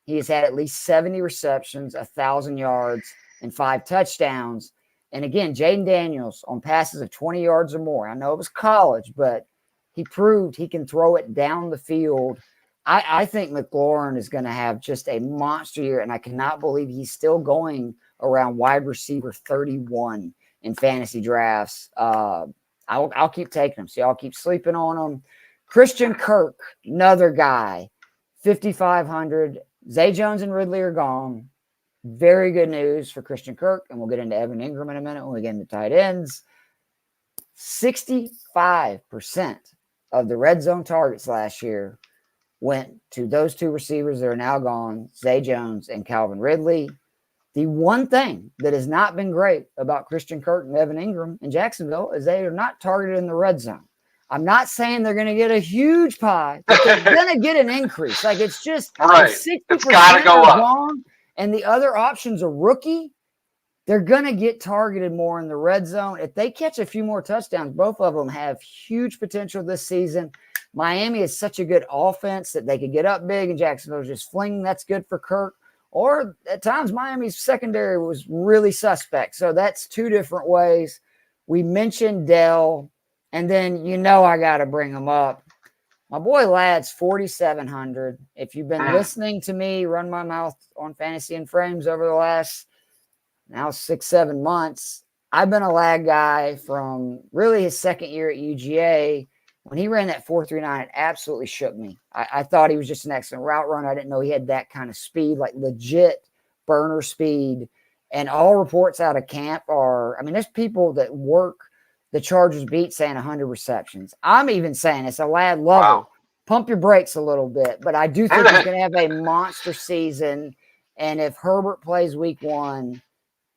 He has had at least 70 receptions, 1,000 yards, and 5 touchdowns. And again, Jaden Daniels on passes of 20 yards or more. I know it was college, but he proved he can throw it down the field. I think McLaurin is going to have just a monster year, and I cannot believe he's still going around wide receiver 31 in fantasy drafts. I'll keep taking him. So y'all keep sleeping on him. Christian Kirk, another guy, 5,500. Zay Jones and Ridley are gone. Very good news for Christian Kirk, and we'll get into Evan Ingram in a minute when we get into tight ends. 65% of the red zone targets last year went to those 2 receivers that are now gone, Zay Jones and Calvin Ridley. The one thing that has not been great about Christian Kirk and Evan Ingram in Jacksonville is they are not targeted in the red zone. I'm not saying they're going to get a huge pie, but they're going to get an increase. Like it's just 60% it's gotta go are up. gone, and the other option's a rookie. They're going to get targeted more in the red zone. If they catch a few more touchdowns, both of them have huge potential this season. Miami is such a good offense that they could get up big and Jacksonville's just fling. That's good for Kirk. Or at times, Miami's secondary was really suspect. So that's 2 different ways. We mentioned Dell, and then I got to bring him up. My boy Ladd's 4,700. If you've been listening to me run my mouth on Fantasy and Frames over the last now 6-7 months, I've been a Ladd guy from really his second year at UGA. When he ran that 4.39, it absolutely shook me. I thought he was just an excellent route runner. I didn't know he had that kind of speed, like legit burner speed. And all reports out of camp are, I mean, there's people that work the Chargers beat saying 100 receptions. I'm even saying it's a Ladd lover. Wow. Pump your brakes a little bit. But I do think he's going to have a monster season. And if Herbert plays week 1,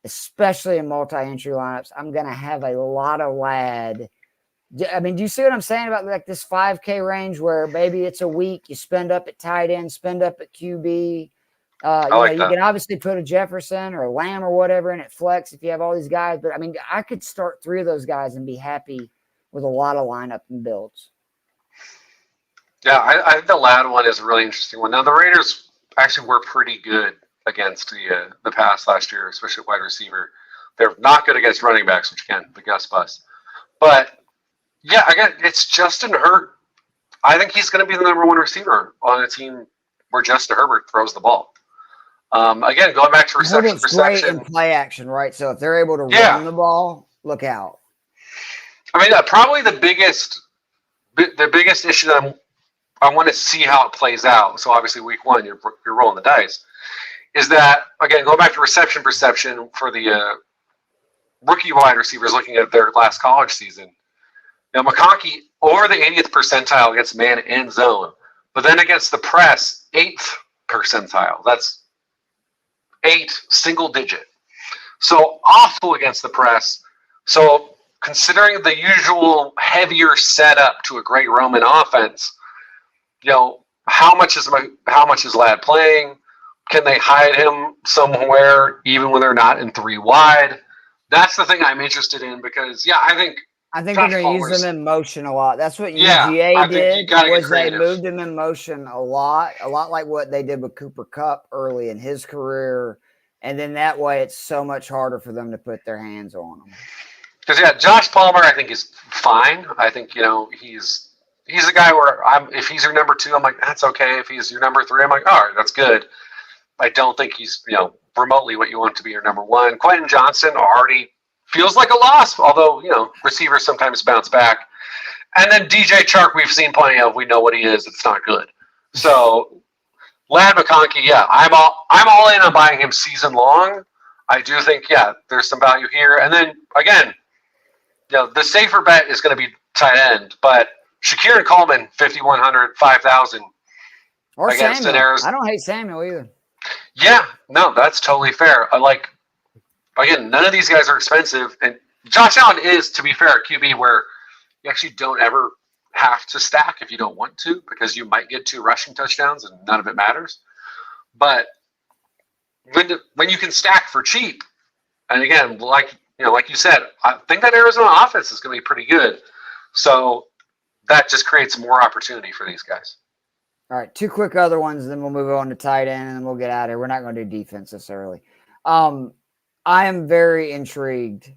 especially in multi-entry lineups, I'm going to have a lot of Ladd. I mean, do you see what I'm saying about like this 5K range where maybe it's a week, you spend up at tight end, spend up at QB. You can obviously put a Jefferson or a Lamb or whatever in at flex if you have all these guys. But I mean, I could start 3 of those guys and be happy with a lot of lineup and builds. Yeah, I think the Ladd one is a really interesting one. Now, the Raiders actually were pretty good against the pass last year, especially at wide receiver. They're not good against running backs, which again, the Gus bust. But yeah, again, it's Justin Herbert. I think he's going to be the number 1 receiver on a team where Justin Herbert throws the ball. Again, going back to reception, great in play action, right? So if they're able to run the ball, look out. I mean, probably the biggest issue that I want to see how it plays out. So obviously, week 1, you're rolling the dice. Is that again going back to reception perception for the rookie wide receivers looking at their last college season? Now, McConkey over the 80th percentile against man and zone, but then against the press, 8th percentile. That's 8 single digit. So awful against the press. So considering the usual heavier setup to a great Roman offense, how much is Ladd playing? Can they hide him somewhere even when they're not in 3 wide? That's the thing I'm interested in because I think they're going to use him in motion a lot. That's what UGA did. They moved him in motion a lot like what they did with Cooper Kupp early in his career. And then that way it's so much harder for them to put their hands on him. Because Josh Palmer I think is fine. I think he's a guy where if he's your number 2, I'm like that's okay. If he's your number 3, I'm like all right, that's good. I don't think he's remotely what you want to be your number 1. Quentin Johnson already feels like a loss, although receivers sometimes bounce back. And then DJ Chark, we've seen plenty of. We know what he is. It's not good. So Ladd McConkey, I'm all in on buying him season long. I do think there's some value here. And then again, the safer bet is going to be tight end, but Shakir and Coleman 5,100, 5,000 or against Samuel. I don't hate Samuel either. Yeah, no, that's totally fair. Again, none of these guys are expensive, and Josh Allen is, to be fair, a QB where you actually don't ever have to stack if you don't want to, because you might get 2 rushing touchdowns and none of it matters. But when you can stack for cheap, and again, like you said, I think that Arizona offense is going to be pretty good. So that just creates more opportunity for these guys. All right, 2 quick other ones, then we'll move on to tight end, and then we'll get out of here. We're not going to do defense this early. I am very intrigued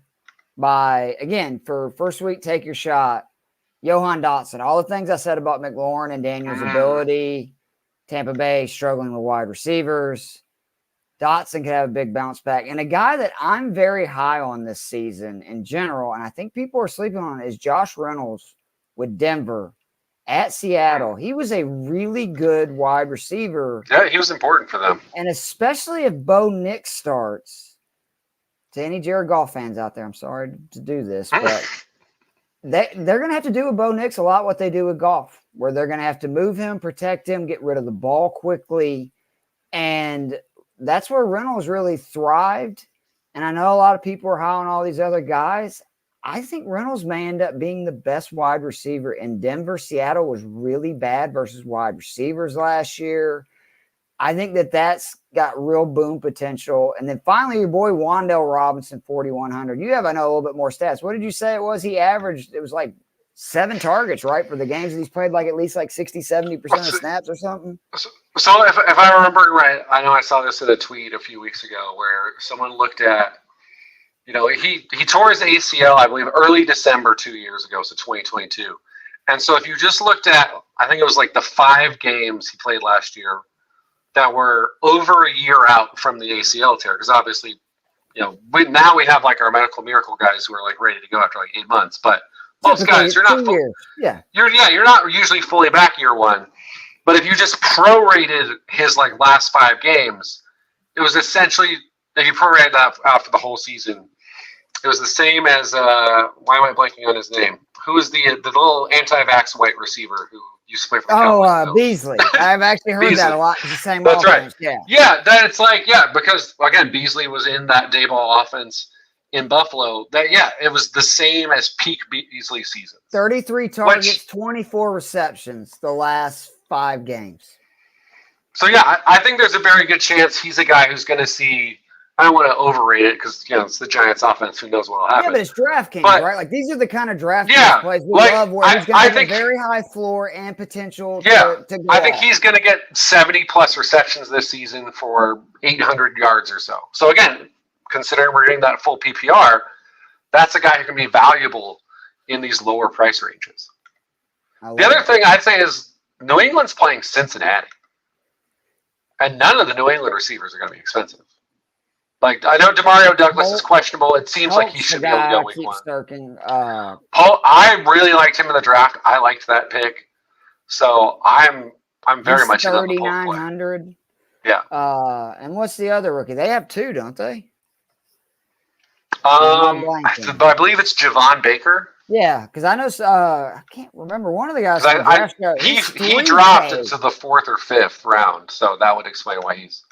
by, again, for first week, take your shot, Johan Dotson. All the things I said about McLaurin and Daniel's ability, Tampa Bay struggling with wide receivers. Dotson could have a big bounce back. And a guy that I'm very high on this season in general, and I think people are sleeping on, is Josh Reynolds with Denver at Seattle. He was a really good wide receiver. Yeah, he was important for them. And especially if Bo Nix starts. To any Jared Goff fans out there, I'm sorry to do this, but they're going to have to do with Bo Nix a lot what they do with Goff, where they're going to have to move him, protect him, get rid of the ball quickly. And that's where Reynolds really thrived. And I know a lot of people are high on all these other guys. I think Reynolds may end up being the best wide receiver in Denver. Seattle was really bad versus wide receivers last year. I think that's got real boom potential. And then finally, your boy Wan'Dale Robinson, 4,100. You have, I know, a little bit more stats. What did you say it was? He averaged, it was like 7 targets, right, for the games that he's played, like at least like 60, 70% of snaps or something? So if I remember right, I know I saw this in a tweet a few weeks ago where someone looked at, he tore his ACL, I believe, early December 2 years ago, so 2022. And so if you just looked at, I think it was like the 5 games he played last year that were over a year out from the ACL tear, because obviously, now we have like our medical miracle guys who are like ready to go after like 8 months, but most guys, you're not you're not usually fully back year 1. But if you just prorated his like last 5 games, it was essentially, if you prorated that out for the whole season, it was the same as why am I blanking on his name? Who is the little anti-vax white receiver who used to play for the Cowboys? Beasley. I've actually heard that a lot. It's the same That's offense. Right. Yeah, that it's like, because again, Beasley was in that Dayball offense. in Buffalo, it was the same as peak Beasley season. 33 targets, 24 receptions the last 5 games. So, yeah, I think there's a very good chance he's a guy who's going to see – I don't want to overrate it because, it's the Giants offense. Who knows what will happen. Yeah, but it's DraftKings, right? Like, these are the kind of DraftKings plays we love where he's going to have a very high floor and potential to go I think he's going to get 70-plus receptions this season for 800 yards or so. So, again, considering we're getting that full PPR, that's a guy who can be valuable in these lower price ranges. The other thing I'd say is New England's playing Cincinnati. And none of the New England receivers are going to be expensive. Like, I know Demario Douglas is questionable. It seems like he should be able to go week 1. I really liked him in the draft. I liked that pick. So I'm very much in on the Polk play. 3,900. Yeah. And what's the other rookie? They have 2, don't they? I believe it's Javon Baker. Yeah, because I know I can't remember one of the guys. He dropped into the 4th or 5th round, so that would explain why he's.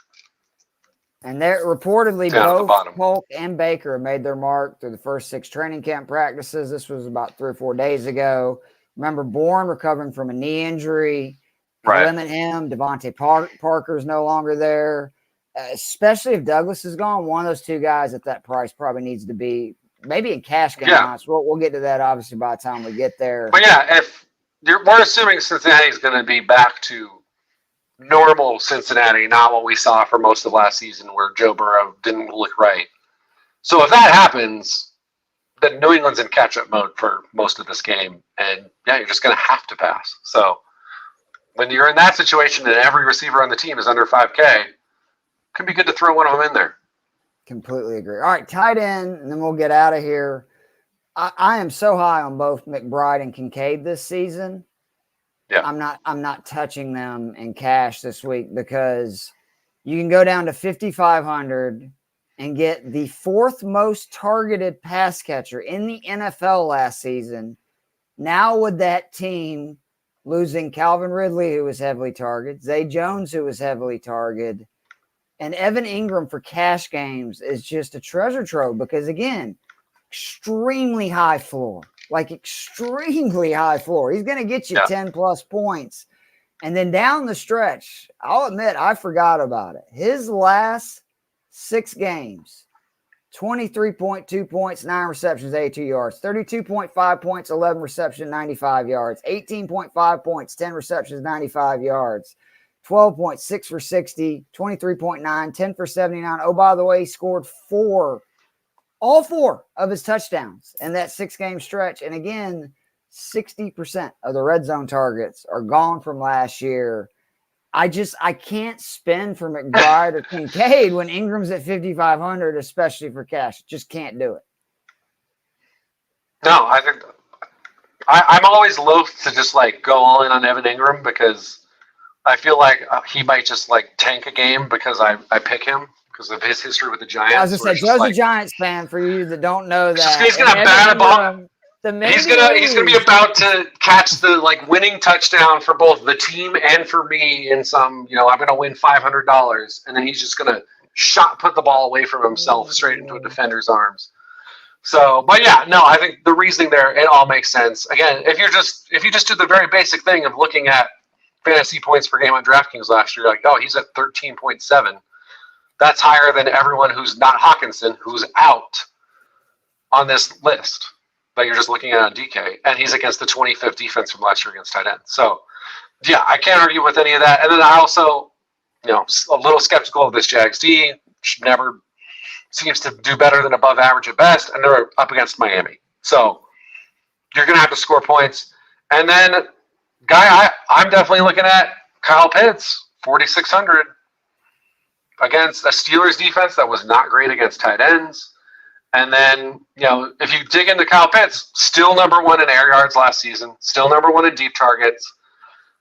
And they're reportedly both Polk and Baker made their mark through the first 6 training camp practices. This was about 3 or 4 days ago. Remember, Bourne recovering from a knee injury. Right. Limit him. Devontae Parker's no longer there. Especially if Douglas is gone, one of those 2 guys at that price probably needs to be maybe in cash game. Yeah. We'll get to that obviously by the time we get there. But yeah, if we're assuming Cincinnati's going to be back to normal Cincinnati, not what we saw for most of last season where Joe Burrow didn't look right. So if that happens, then New England's in catch-up mode for most of this game. And, you're just going to have to pass. So when you're in that situation and every receiver on the team is under 5K, it can be good to throw one of them in there. Completely agree. All right, tight end, and then we'll get out of here. I am so high on both McBride and Kincaid this season. Yeah. I'm not touching them in cash this week because you can go down to 5,500 and get the 4th most targeted pass catcher in the NFL last season. Now with that team losing Calvin Ridley, who was heavily targeted, Zay Jones, who was heavily targeted, and Evan Ingram for cash games is just a treasure trove because, again, extremely high floor. Like extremely high floor. He's going to get you 10-plus points. And then down the stretch, I'll admit I forgot about it. His last 6 games, 23.2 points, 9 receptions, 82 yards. 32.5 points, 11 receptions, 95 yards. 18.5 points, 10 receptions, 95 yards. 12.6 for 60, 23.9, 10 for 79. Oh, by the way, he scored 4. All 4 of his touchdowns in that 6-game stretch. And again, 60% of the red zone targets are gone from last year. I can't spend for McBride or Kincaid when Ingram's at 5,500, especially for cash. Just can't do it. No, I think I'm always loath to just go all in on Evan Ingram because I feel like he might just tank a game because I pick him. Because of his history with the Giants. I was going to say, Joe's a Giants fan for you that don't know that. He's going to bat a ball. He's going to be about to catch the winning touchdown for both the team and for me in some, I'm going to win $500. And then he's just going to put the ball away from himself straight into a defender's arms. So, but yeah, no, I think the reasoning there, it all makes sense. Again, if you just do the very basic thing of looking at fantasy points per game on DraftKings last year, he's at 13.7. That's higher than everyone who's not Hawkinson, who's out on this list that you're just looking at on DK. And he's against the 25th defense from last year against tight end. So, yeah, I can't argue with any of that. And then I also, a little skeptical of this Jags D. Never seems to do better than above average at best. And they're up against Miami. So, you're going to have to score points. And then, guy I'm definitely looking at, Kyle Pitts, 4,600. Against a Steelers defense that was not great against tight ends. And then, if you dig into Kyle Pitts, still number 1 in air yards last season, still number 1 in deep targets.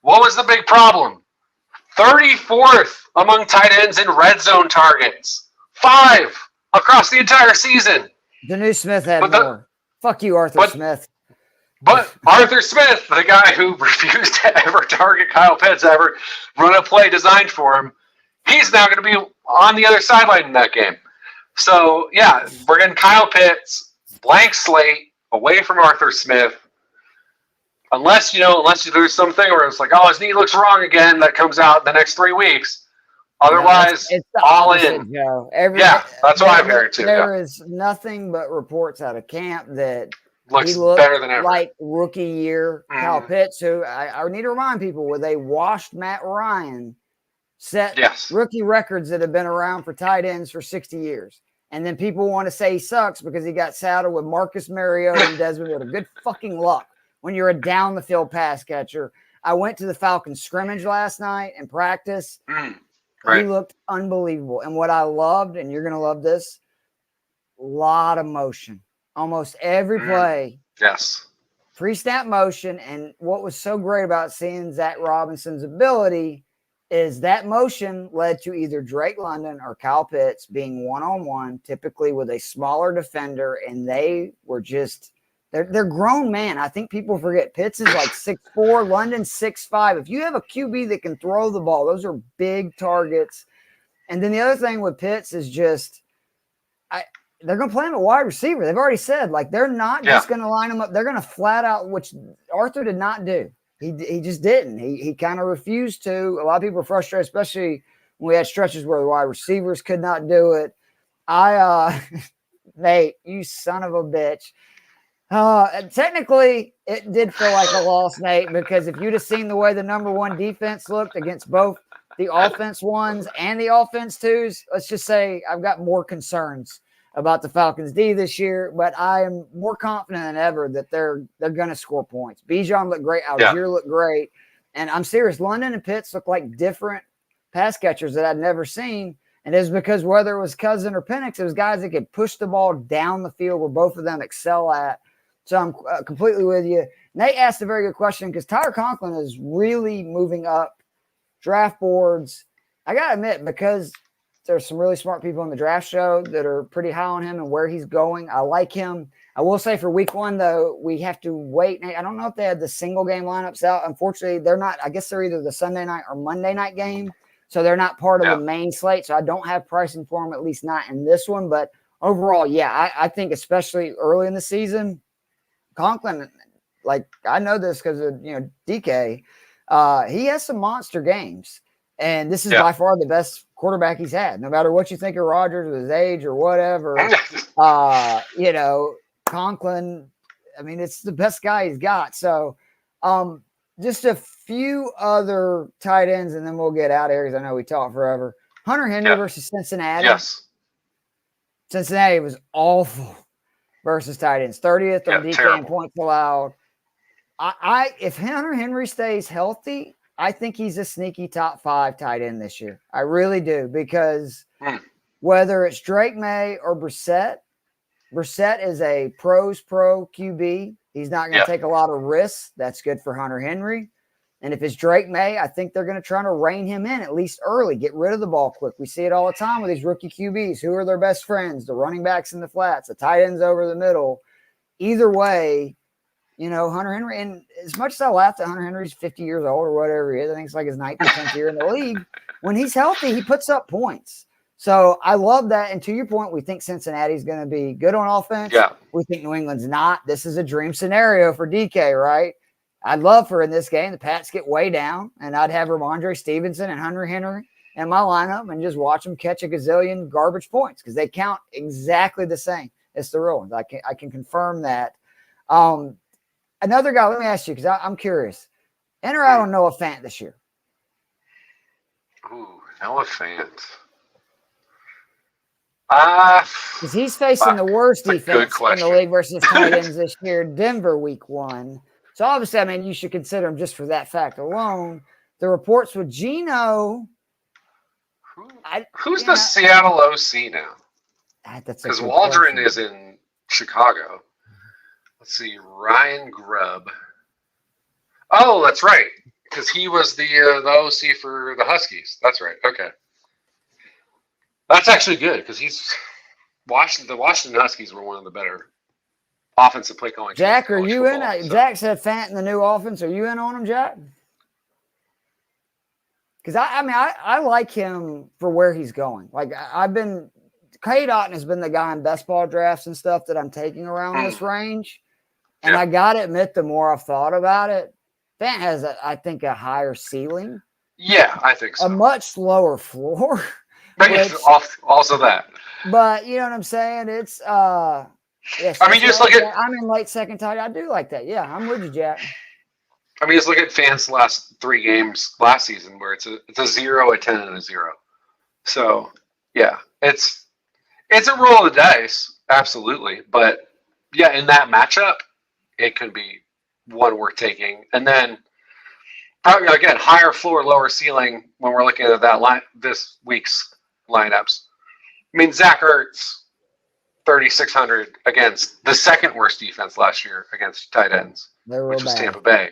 What was the big problem? 34th among tight ends in red zone targets. 5 across the entire season. Danu Smith had more. Fuck you, Arthur Smith. But Arthur Smith, the guy who refused to ever target Kyle Pitts, ever run a play designed for him, he's now going to be on the other sideline in that game. So, yeah, we're getting Kyle Pitts, blank slate, away from Arthur Smith. Unless there's something where it's like, oh, his knee looks wrong again, that comes out the next 3 weeks. Otherwise, it's the all opposite, in. Joe. That's what I'm hearing too. There is nothing but reports out of camp that Looks he looked better than ever. like rookie year Kyle Pitts, who I need to remind people, with a washed Matt Ryan, set rookie records that have been around for tight ends for 60 years. And then people want to say he sucks because he got saddled with Marcus Mariota and Desmond Ridder. Good fucking luck when you're a down the field pass catcher. I went to the Falcons scrimmage last night and practice. He looked unbelievable. And what I loved, and you're going to love this, a lot of motion. Almost every play. Yes. Free snap motion. And what was so great about seeing Zach Robinson's ability is that motion led to either Drake London or Kyle Pitts being one-on-one, typically with a smaller defender, and they were just they're grown man. I think people forget Pitts is like 6'4", London 6'5". If you have a QB that can throw the ball, those are big targets. And then the other thing with Pitts is just they're going to play him at wide receiver. They've already said, like, they're not just going to line him up. They're going to flat out, which Arthur did not do. He just didn't. He kind of refused to. A lot of people are frustrated, especially when we had stretches where the wide receivers could not do it. Nate, you son of a bitch. Technically, it did feel like a loss, Nate, because if you'd have seen the way the number one defense looked against both the offense ones and the offense twos, let's just say I've got more concerns about the Falcons D this year, but I am more confident than ever that they're going to score points. Bijan looked great. Algier looked great. And I'm serious. London and Pitts look like different pass catchers that I'd never seen. And it's because whether it was Cousin or Penix, it was guys that could push the ball down the field where both of them excel at. So I'm completely with you. Nate asked a very good question because Tyler Conklin is really moving up draft boards. I got to admit, because there's some really smart people in the draft show that are pretty high on him and where he's going. I like him. I will say for week 1, though, we have to wait. I don't know if they had the single game lineups out. Unfortunately, they're not. I guess they're either the Sunday night or Monday night game. So they're not part of the main slate. So I don't have pricing for them, at least not in this one. But overall, I think especially early in the season, Conklin, like I know this because of, DK, he has some monster games. And this is by far the best quarterback he's had, no matter what you think of Rodgers with his age or whatever. Conklin, I mean, it's the best guy he's got. So just a few other tight ends, and then we'll get out of here because I know we talk forever. Hunter Henry versus Cincinnati. Yes. Cincinnati was awful versus tight ends. 30th on DK in points allowed. If Hunter Henry stays healthy, I think he's a sneaky top 5 tight end this year. I really do, because whether it's Drake May or Brissett is a pro QB. He's not going to take a lot of risks. That's good for Hunter Henry. And if it's Drake May, I think they're going to try to rein him in at least early, get rid of the ball quick. We see it all the time with these rookie QBs. Who are their best friends? The running backs in the flats, the tight ends over the middle. Either way, Hunter Henry, and as much as I laughed at Hunter Henry's 50 years old or whatever he is, I think it's like his 9th or 10th year in the league. When he's healthy, he puts up points. So I love that. And to your point, we think Cincinnati's going to be good on offense. Yeah. We think New England's not. This is a dream scenario for DK, right? I'd love for in this game, the Pats get way down, and I'd have Ramondre Stevenson and Hunter Henry in my lineup and just watch them catch a gazillion garbage points because they count exactly the same. It's the real ones. I can confirm that. Another guy, let me ask you, because I'm curious. In or out on Noah Fant this year? Ooh, Noah Fant. Because he's facing the worst defense in the league versus tight ends this year, Denver week 1. So obviously, I mean, you should consider him just for that fact alone. The reports with Geno. Who's the Seattle OC now? Because Waldron is in Chicago. Let's see, Ryan Grubb. Oh, that's right, because he was the OC for the Huskies. That's right. Okay, that's actually good because the Washington Huskies were one of the better offensive play calling. Jack, are you in? Jack said Fant in the new offense. Are you in on him, Jack? Because I like him for where he's going. Like I've been K-Dot has been the guy in best ball drafts and stuff that I'm taking around this range. And Yeah. I got to admit, the more I've thought about it, Fant has, I think, a higher ceiling. Yeah, I think so. A much lower floor. Which, also that. But you know what I'm saying? It's yes. I mean, just look at. I'm in late second tight. I do like that. Yeah, I'm with you, Jack. I mean, just look at Fant's last 3 games last season, where it's a 0, a 10, and a 0. So yeah, it's a roll of the dice, absolutely. But yeah, in that matchup, it could be one worth taking. And then probably again higher floor, lower ceiling when we're looking at that line this week's lineups. I mean, Zach Ertz, 3,600 against the second worst defense last year against tight ends, which was Tampa Bay.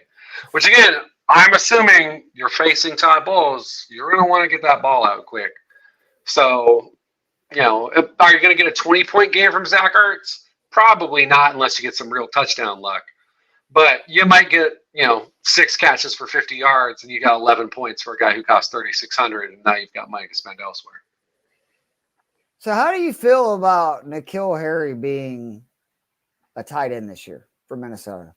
Which again, I'm assuming you're facing Todd Bowles. You're going to want to get that ball out quick. So, you know, are you going to get a 20-point game from Zach Ertz? Probably not, unless you get some real touchdown luck. But you might get, 6 catches for 50 yards, and you got 11 points for a guy who cost 3,600, and now you've got money to spend elsewhere. So how do you feel about N'Keal Harry being a tight end this year for Minnesota?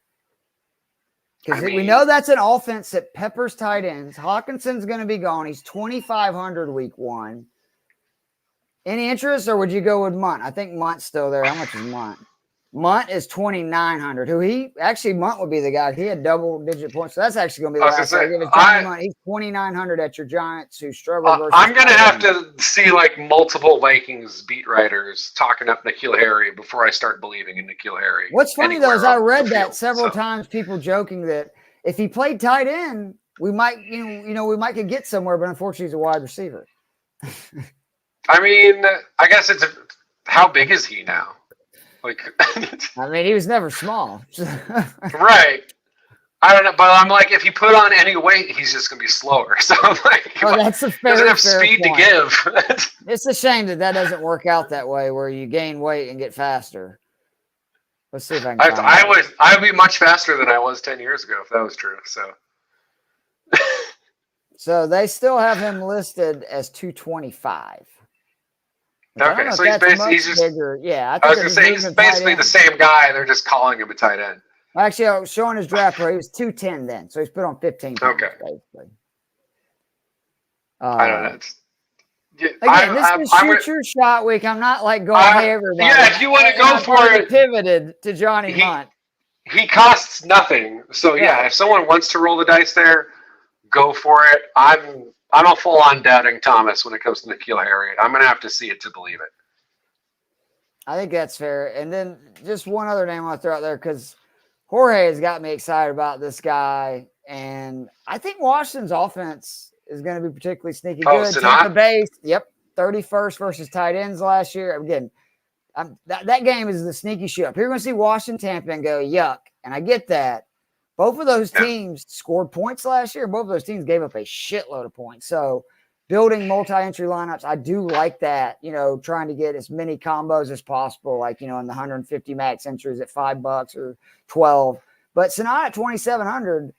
Because we know that's an offense that peppers tight ends. Hawkinson's going to be gone. He's 2,500 week 1. Any interest, or would you go with Munt? I think Munt's still there. How much is Munt? Munt is 2,900. Munt would be the guy. He had double-digit points. So that's actually going to be the last. Munt. He's 2,900 at your Giants who struggle versus. I'm going to have to see multiple Vikings beat writers talking up N'Keal Harry before I start believing in N'Keal Harry. What's funny though is I read that several times. People joking that if he played tight end, we might, we might could get somewhere. But unfortunately, he's a wide receiver. I mean, I guess it's how big is he now? I mean, he was never small. Right. I don't know, but I'm like, if he put on any weight, he's just gonna be slower. So I'm like, that's a fair, doesn't have speed point to give. It's a shame that doesn't work out that way, where you gain weight and get faster. Let's see if I can. I would be much faster than I was 10 years ago if that was true. So. So they still have him listed as 225. Okay, so he's just bigger. Yeah, I was going to say he's basically the same guy. They're just calling him a tight end. Actually, I was showing his draft where he was 210 then, so he's put on 15 pounds, okay. Basically. I don't know. Again, this is shoot your shot week. I'm not going, hey, everybody. Yeah, if you want to go for it. Pivoted to Johnny Munt. He costs nothing. So, yeah, if someone wants to roll the dice there, go for it. I'm a full-on doubting Thomas when it comes to N'Keal Harry. I'm going to have to see it to believe it. I think that's fair. And then just one other name I'll throw out there because Jorge has got me excited about this guy. And I think Washington's offense is going to be particularly sneaky good. Tampa Bay, 31st versus tight ends last year. Again, that game is the sneaky shoot up. You're going to see Washington, Tampa, and go, yuck. And I get that. Both of those teams scored points last year. Both of those teams gave up a shitload of points. So building multi-entry lineups, I do like that, trying to get as many combos as possible, in the 150 max entries at $5 or 12. But Sonata at 2,700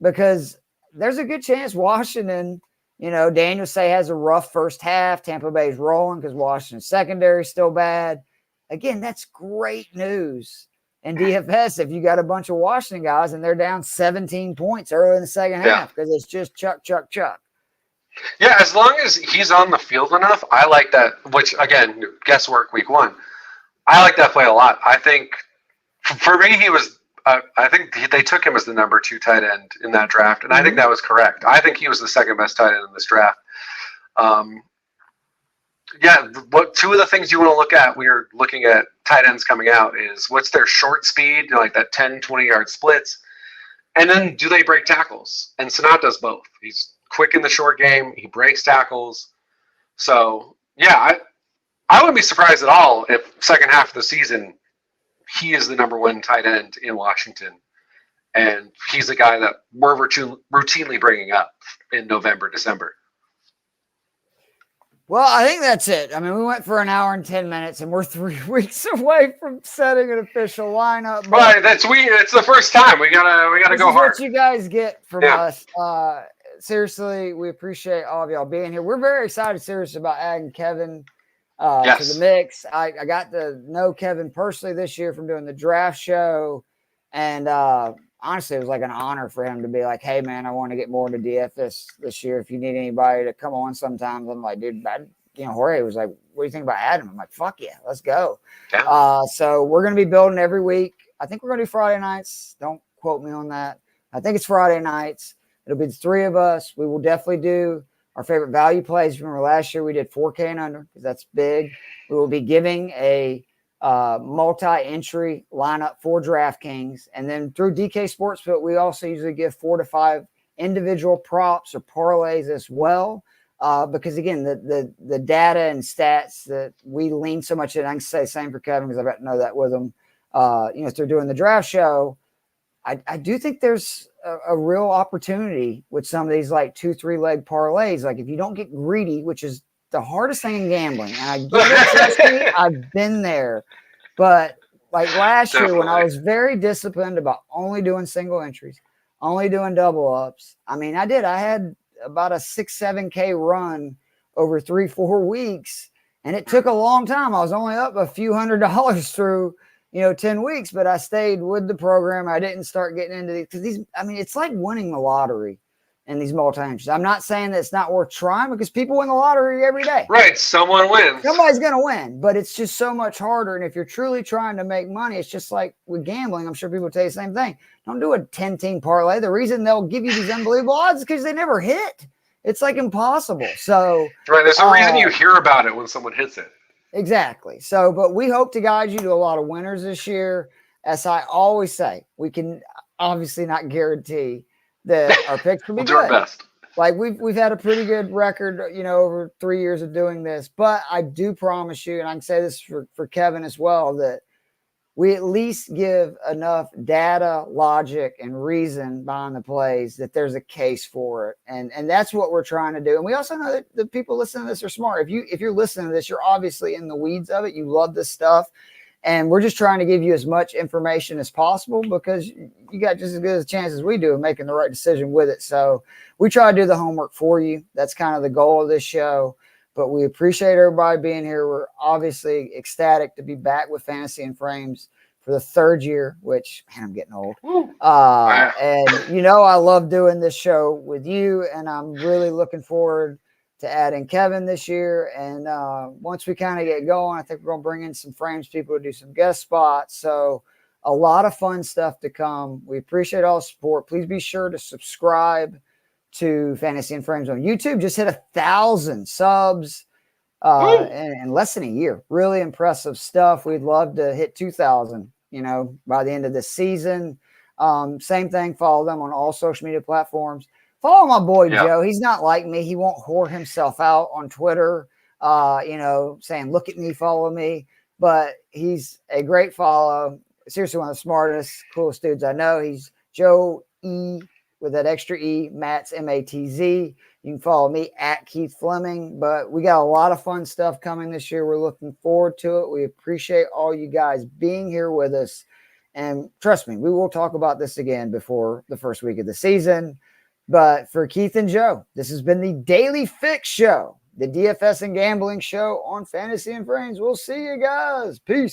because there's a good chance Washington, Daniel Say has a rough first half. Tampa Bay's rolling because Washington's secondary is still bad. Again, that's great news. And DFS, if you got a bunch of Washington guys and they're down 17 points early in the second half because it's just chuck. Yeah, as long as he's on the field enough, I like that, which, again, guesswork week 1. I like that play a lot. I think, for me, he was I think they took him as the number 2 tight end in that draft, and I think that was correct. I think he was the second best tight end in this draft. What 2 of the things you want to look at when you're looking at tight ends coming out is what's their short speed, like that 10, 20-yard splits, and then do they break tackles? And Sonata does both. He's quick in the short game. He breaks tackles. So, I wouldn't be surprised at all if second half of the season he is the number 1 tight end in Washington, and he's the guy that we're routinely bringing up in November, December. Well, I think that's it. I mean, we went for an hour and 10 minutes, and we're 3 weeks away from setting an official lineup. But it's the first time. We gotta go hard. What you guys get from us. Seriously, we appreciate all of y'all being here. We're very excited, serious about adding Kevin to the mix. I got to know Kevin personally this year from doing the draft show. And honestly, it was like an honor for him to be like, hey, man, I want to get more into DFS this year. If you need anybody to come on sometimes, I'm like, dude, Jorge was like, what do you think about Adam? I'm like, fuck yeah, let's go. Yeah. So we're going to be building every week. I think we're going to do Friday nights. Don't quote me on that. I think it's Friday nights. It'll be the three of us. We will definitely do our favorite value plays. Remember last year we did 4K and under because that's big. We will be giving a multi-entry lineup for DraftKings. And then through DK Sportsbook, we also usually give 4 to 5 individual props or parlays as well. Because again, the data and stats that we lean so much in, I can say the same for Kevin because I got to know that with him. Through doing the draft show, I do think there's a real opportunity with some of these like 2-3 leg parlays. Like if you don't get greedy, which is the hardest thing in gambling, and I get it, trust me, I've been there. But like last year when I was very disciplined about only doing single entries, only doing double ups. I mean, I had about a 6-7K run over 3-4 weeks, and it took a long time. I was only up a few $100s through 10 weeks, but I stayed with the program. I didn't start getting into these because it's like winning the lottery in these multi-entries. I'm not saying that it's not worth trying because people win the lottery every day. Right. Someone wins. Somebody's going to win, but it's just so much harder. And if you're truly trying to make money, it's just like with gambling. I'm sure people tell you the same thing. Don't do a 10-team parlay. The reason they'll give you these unbelievable odds is because they never hit. It's like impossible. So right. There's a reason you hear about it when someone hits it. Exactly. So, but we hope to guide you to a lot of winners this year. As I always say, we can obviously not guarantee that our picks will be we'll do our best. Like we've had a pretty good record, over 3 years of doing this. But I do promise you, and I can say this for Kevin as well, that we at least give enough data, logic, and reason behind the plays that there's a case for it. And that's what we're trying to do. And we also know that the people listening to this are smart. If you're listening to this, you're obviously in the weeds of it. You love this stuff. And we're just trying to give you as much information as possible because you got just as good a chance as we do of making the right decision with it. So we try to do the homework for you. That's kind of the goal of this show. But we appreciate everybody being here. We're obviously ecstatic to be back with Fantasy and Frames for the third year, which, man, I'm getting old. And, I love doing this show with you, and I'm really looking forward to adding Kevin this year. And once we kind of get going, I think we're going to bring in some Frames people to do some guest spots. So a lot of fun stuff to come. We appreciate all the support. Please be sure to subscribe to Fantasy and Frames on YouTube. Just hit 1,000 subs in less than a year. Really impressive stuff. We'd love to hit 2,000, by the end of this season. Same thing. Follow them on all social media platforms. Follow my boy Joe. He's not like me. He won't whore himself out on Twitter, saying, look at me, follow me. But he's a great follow. Seriously, one of the smartest, coolest dudes I know. He's Joe E with that extra E, Matt's M-A-T-Z. You can follow me at Keith Fleming. But we got a lot of fun stuff coming this year. We're looking forward to it. We appreciate all you guys being here with us. And trust me, we will talk about this again before the first week of the season. But for Keith and Joe, this has been the Daily Fix Show, the DFS and Gambling Show on Fantasy and Frames. We'll see you guys. Peace.